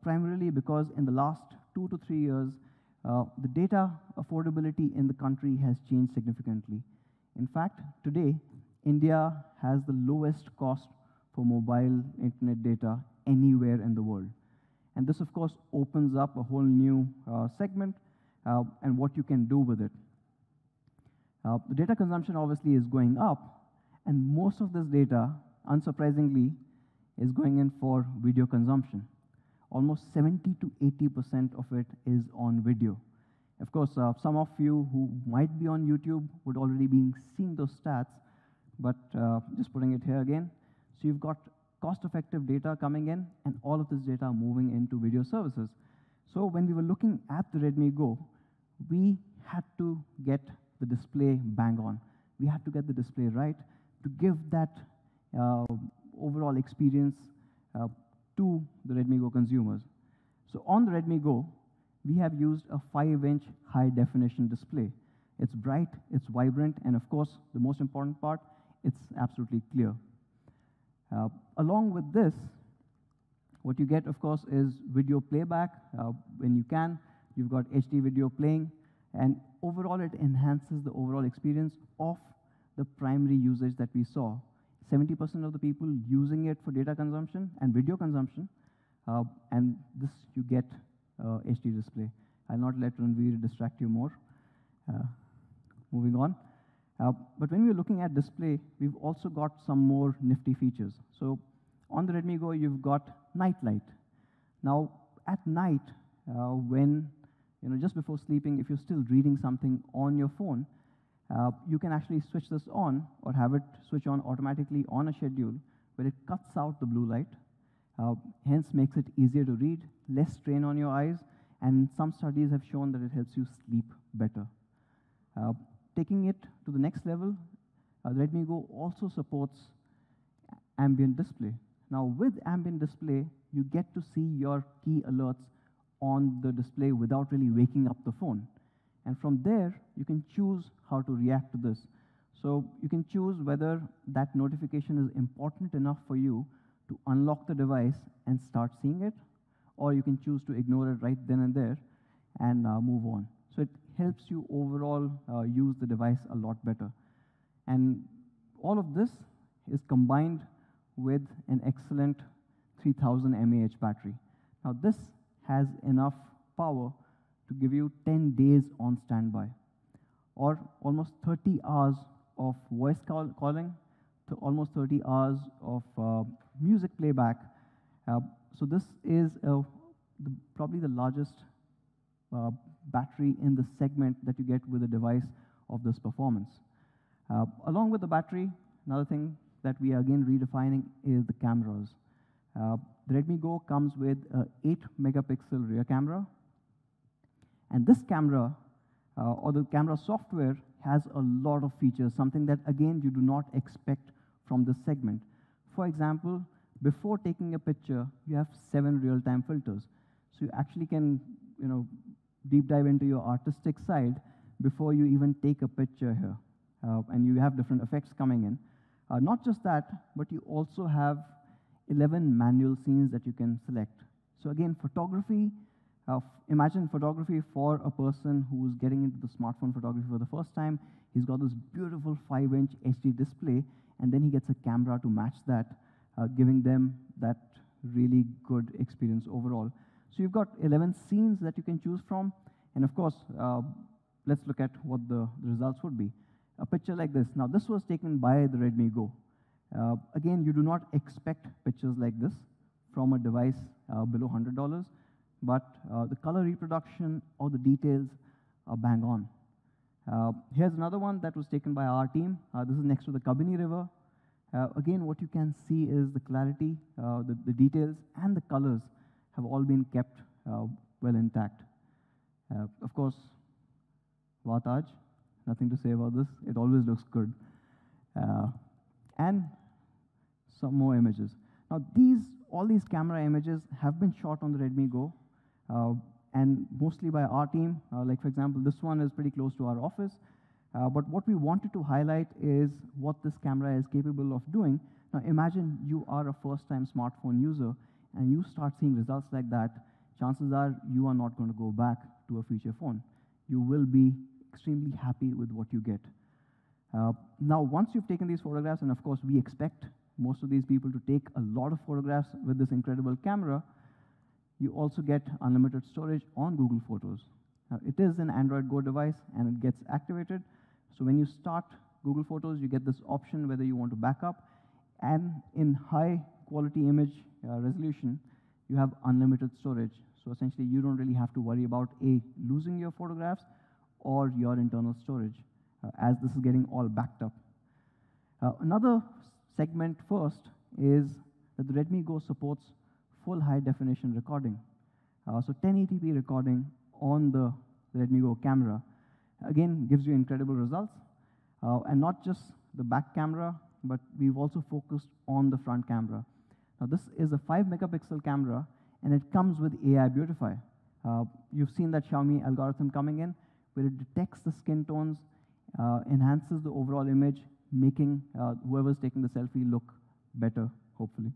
Primarily because in the last 2 to 3 years, the data affordability in the country has changed significantly. In fact, today, India has the lowest cost for mobile internet data anywhere in the world. And this, of course, opens up a whole new segment and what you can do with it. The data consumption obviously is going up, and most of this data, unsurprisingly, is going in for video consumption. Almost 70 to 80% of it is on video. Of course, some of you who might be on YouTube would already be seeing those stats, but just putting it here again. So you've got cost-effective data coming in, and all of this data moving into video services. So when we were looking at the Redmi Go, we had to get the display bang on. We had to get the display right to give that overall experience to the Redmi Go consumers. So on the Redmi Go, we have used a 5-inch high-definition display. It's bright, it's vibrant, and of course, the most important part, it's absolutely clear. Along with this, what you get, of course, is video playback. When you can, you've got HD video playing, And overall, it enhances the overall experience of the primary usage that we saw. 70% of the people using it for data consumption and video consumption, and this you get HD display. I'll not let Ranveer distract you more. Moving on. But when we're looking at display, we've also got some more nifty features. So on the Redmi Go, you've got night light. Now, at night, when, just before sleeping, if you're still reading something on your phone, you can actually switch this on or have it switch on automatically on a schedule where it cuts out the blue light, hence makes it easier to read, less strain on your eyes, and some studies have shown that it helps you sleep better. Taking it to the next level, the Redmi Go also supports ambient display. Now, with ambient display, you get to see your key alerts on the display without really waking up the phone. And from there, you can choose how to react to this. So you can choose whether that notification is important enough for you to unlock the device and start seeing it, or you can choose to ignore it right then and there and move on. So it helps you overall use the device a lot better. And all of this is combined with an excellent 3000 mAh battery. Now this has enough power to give you 10 days on standby, or almost 30 hours of voice calling to almost 30 hours of music playback. So this is probably the largest battery in the segment that you get with a device of this performance. Along with the battery, another thing that we are again redefining is the cameras. The Redmi Go comes with an 8-megapixel rear camera. And this camera, or the camera software, has a lot of features, something that, again, you do not expect from this segment. For example, before taking a picture, you have 7 real-time filters. So you actually can, deep dive into your artistic side before you even take a picture here. And you have different effects coming in. Not just that, but you also have 11 manual scenes that you can select. So again, photography, imagine photography for a person who's getting into the smartphone photography for the first time. He's got this beautiful 5-inch HD display, and then he gets a camera to match that, giving them that really good experience overall. So you've got 11 scenes that you can choose from. And of course, let's look at what the results would be. A picture like this. Now, this was taken by the Redmi Go. Again, you do not expect pictures like this from a device below $100, but the color reproduction or the details are bang on. Here's another one that was taken by our team. This is next to the Kabini River. Again, what you can see is the clarity, the details, and the colors have all been kept well intact. Of course, Vataj, nothing to say about this. It always looks good. And some more images. Now, all these camera images have been shot on the Redmi Go, and mostly by our team. Like, for example, this one is pretty close to our office. But what we wanted to highlight is what this camera is capable of doing. Now, imagine you are a first-time smartphone user, and you start seeing results like that. Chances are you are not going to go back to a feature phone. You will be extremely happy with what you get. Now, once you've taken these photographs, and of course, we expect most of these people to take a lot of photographs with this incredible camera, you also get unlimited storage on Google Photos. Now, it is an Android Go device, and it gets activated. So when you start Google Photos, you get this option whether you want to back up. And in high quality image resolution, you have unlimited storage. So essentially, you don't really have to worry about losing your photographs or your internal storage, as this is getting all backed up. Another segment first is that the Redmi Go supports full high-definition recording. So 1080p recording on the Redmi Go camera, again, gives you incredible results. And not just the back camera, but we've also focused on the front camera. Now, this is a 5-megapixel camera, and it comes with AI Beautify. You've seen that Xiaomi algorithm coming in, where it detects the skin tones, enhances the overall image, making whoever's taking the selfie look better, hopefully.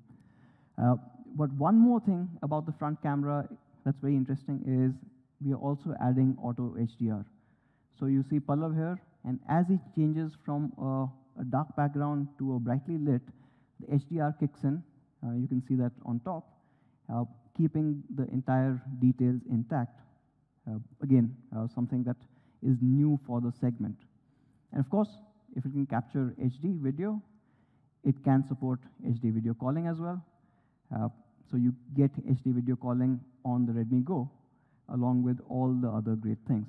But one more thing about the front camera that's very interesting is we are also adding auto HDR. So you see Pallav here, and as he changes from a dark background to a brightly lit, the HDR kicks in. You can see that on top, keeping the entire details intact. Again, something that is new for the segment. And of course, if it can capture HD video, it can support HD video calling as well. So you get HD video calling on the Redmi Go, along with all the other great things.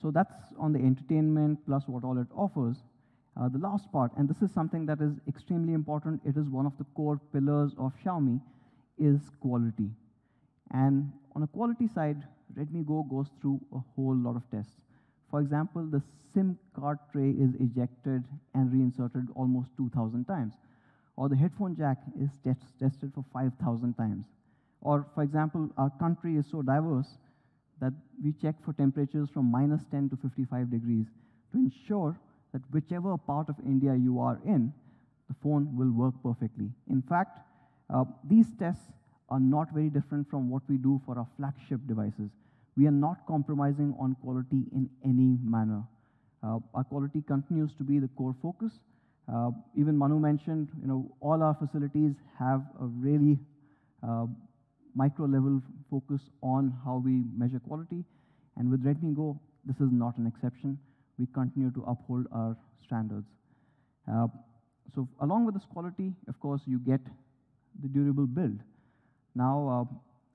So that's on the entertainment plus what all it offers. The last part, and this is something that is extremely important, it is one of the core pillars of Xiaomi, is quality. And on a quality side, Redmi Go goes through a whole lot of tests. For example, the SIM card tray is ejected and reinserted almost 2,000 times. Or the headphone jack is tested for 5,000 times. Or, for example, our country is so diverse that we check for temperatures from -10 to 55 degrees to ensure that whichever part of India you are in, the phone will work perfectly. In fact, these tests are not very different from what we do for our flagship devices. We are not compromising on quality in any manner. Our quality continues to be the core focus. Even Manu mentioned, all our facilities have a really micro-level focus on how we measure quality. And with Redmi Go, this is not an exception. We continue to uphold our standards. So along with this quality, of course, you get the durable build. Now,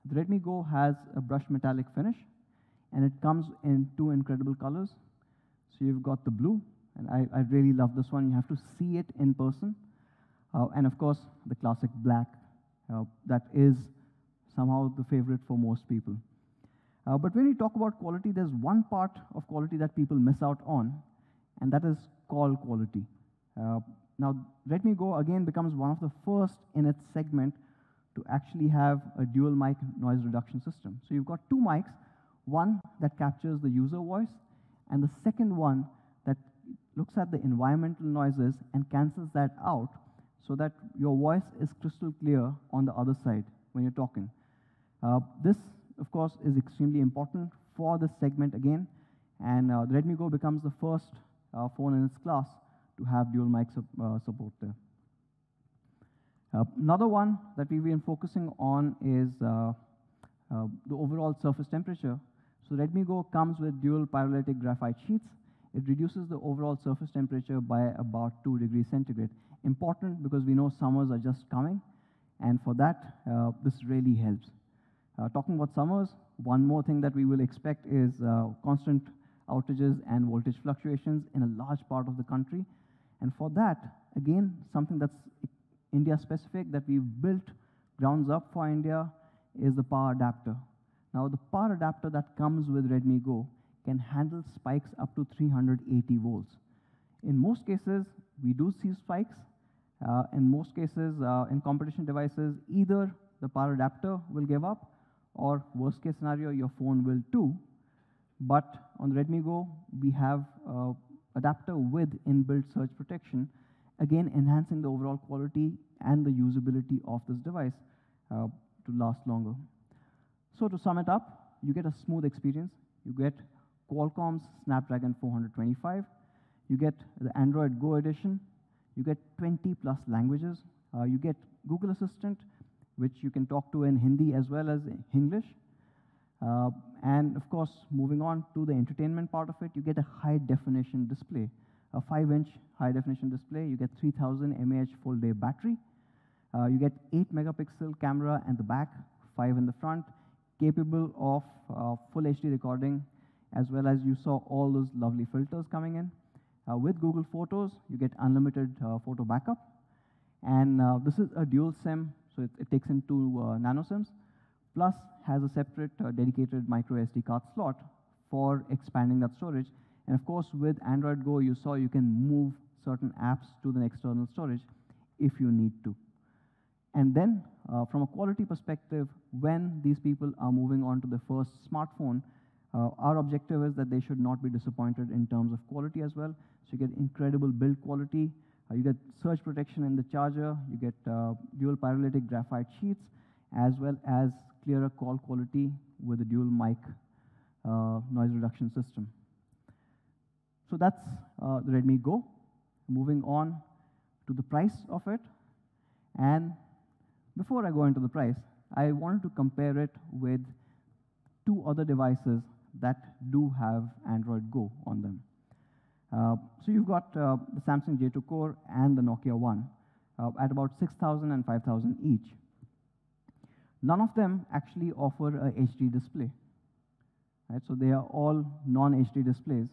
the Redmi Go has a brushed metallic finish, and it comes in two incredible colors. So you've got the blue, and I really love this one. You have to see it in person. And of course, the classic black, that is somehow the favorite for most people. But when we talk about quality, there's one part of quality that people miss out on, and that is call quality. Now, Redmi Go again becomes one of the first in its segment to actually have a dual mic noise reduction system. So you've got two mics, one that captures the user voice, and the second one that looks at the environmental noises and cancels that out so that your voice is crystal clear on the other side when you're talking. This, of course, is extremely important for this segment again, and the Redmi Go becomes the first phone in its class to have dual mic support there. Another one that we've been focusing on is the overall surface temperature. So Redmi Go comes with dual pyrolytic graphite sheets. It reduces the overall surface temperature by about 2 degrees centigrade. Important because we know summers are just coming, and for that, this really helps. Talking about summers, one more thing that we will expect is constant outages and voltage fluctuations in a large part of the country. And for that, again, something that's India-specific that we've built grounds up for India is the power adapter. Now, the power adapter that comes with Redmi Go can handle spikes up to 380 volts. In most cases, we do see spikes. In most cases, in competition devices, either the power adapter will give up, or worst case scenario, your phone will too. But on the Redmi Go, we have adapter with inbuilt surge protection, again enhancing the overall quality and the usability of this device to last longer. So to sum it up, you get a smooth experience. You get Qualcomm's Snapdragon 425. You get the Android Go edition. You get 20+ languages. You get Google Assistant, which you can talk to in Hindi as well as English. And of course, moving on to the entertainment part of it, you get a high-definition display, a 5-inch high-definition display. You get 3000 mAh full-day battery. You get 8-megapixel camera at the back, 5 in the front, capable of full HD recording, as well as you saw all those lovely filters coming in. With Google Photos, you get unlimited photo backup. And this is a dual SIM, so it takes in 2 nano SIMs, plus has a separate dedicated micro SD card slot for expanding that storage. And of course, with Android Go, you saw you can move certain apps to the external storage if you need to. And then, from a quality perspective, when these people are moving on to the first smartphone, our objective is that they should not be disappointed in terms of quality as well. So you get incredible build quality, you get surge protection in the charger, you get dual pyrolytic graphite sheets, as well as clearer call quality with a dual mic noise reduction system. So that's the Redmi Go. Moving on to the price of it. And before I go into the price, I wanted to compare it with two other devices that do have Android Go on them. So you've got the Samsung J2 Core and the Nokia One at about 6,000 and 5,000 each. None of them actually offer a HD display. Right? So they are all non-HD displays.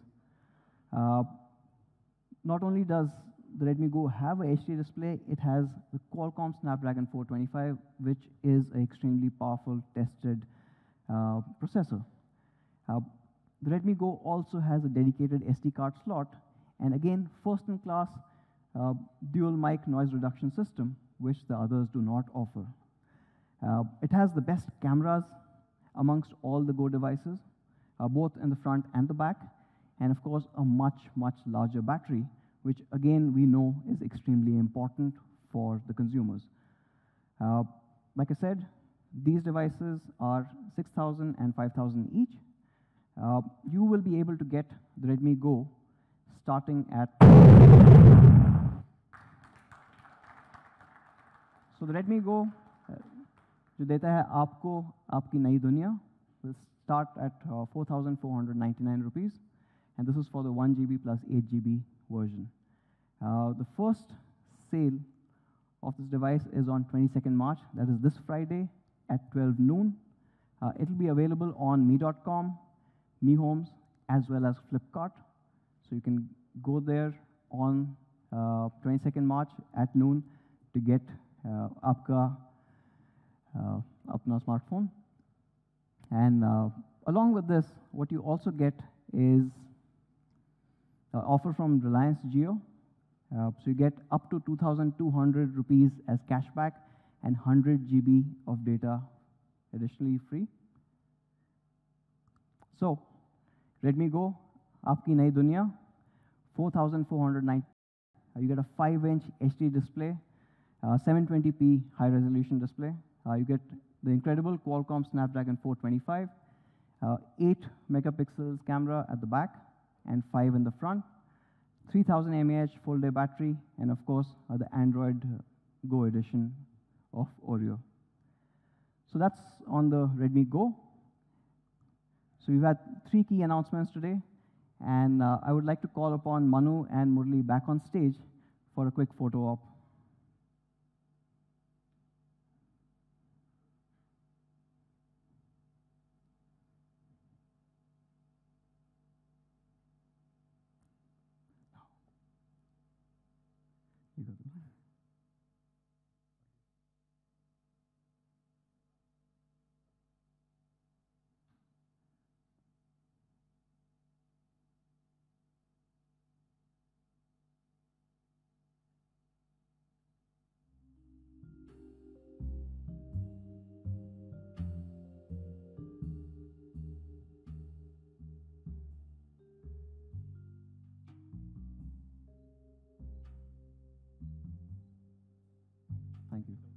Not only does the Redmi Go have a HD display, it has the Qualcomm Snapdragon 425, which is an extremely powerful tested processor. The Redmi Go also has a dedicated SD card slot, and again, first-in-class dual mic noise reduction system, which the others do not offer. It has the best cameras amongst all the Go devices, both in the front and the back, and of course, a much, much larger battery, which again, we know is extremely important for the consumers. Like I said, these devices are 6,000 and 5,000 each. You will be able to get the Redmi Go starting at... So the Redmi Go, जो देता है आपको आपकी नई दुनिया, will start at 4,499 rupees, and this is for the 1 GB plus 8 GB version. The first sale of this device is on 22nd March, that is this Friday at 12 noon. It will be available on me.com, Mi Homes, as well as Flipkart. So you can go there on 22nd March at noon to get आपका अपना smartphone. And along with this, what you also get is offer from Reliance Jio. So you get up to 2,200 rupees as cashback and 100 GB of data additionally free. So, Redmi Go, आपकी नई दुनिया, 4,490. You get a 5-inch HD display, 720p high-resolution display. You get the incredible Qualcomm Snapdragon 425, 8 megapixels camera at the back, and 5 in the front. 3,000 mAh full-day battery, and of course, the Android Go edition of Oreo. So that's on the Redmi Go. So we've had 3 key announcements today, and I would like to call upon Manu and Murli back on stage for a quick photo op. Thank you.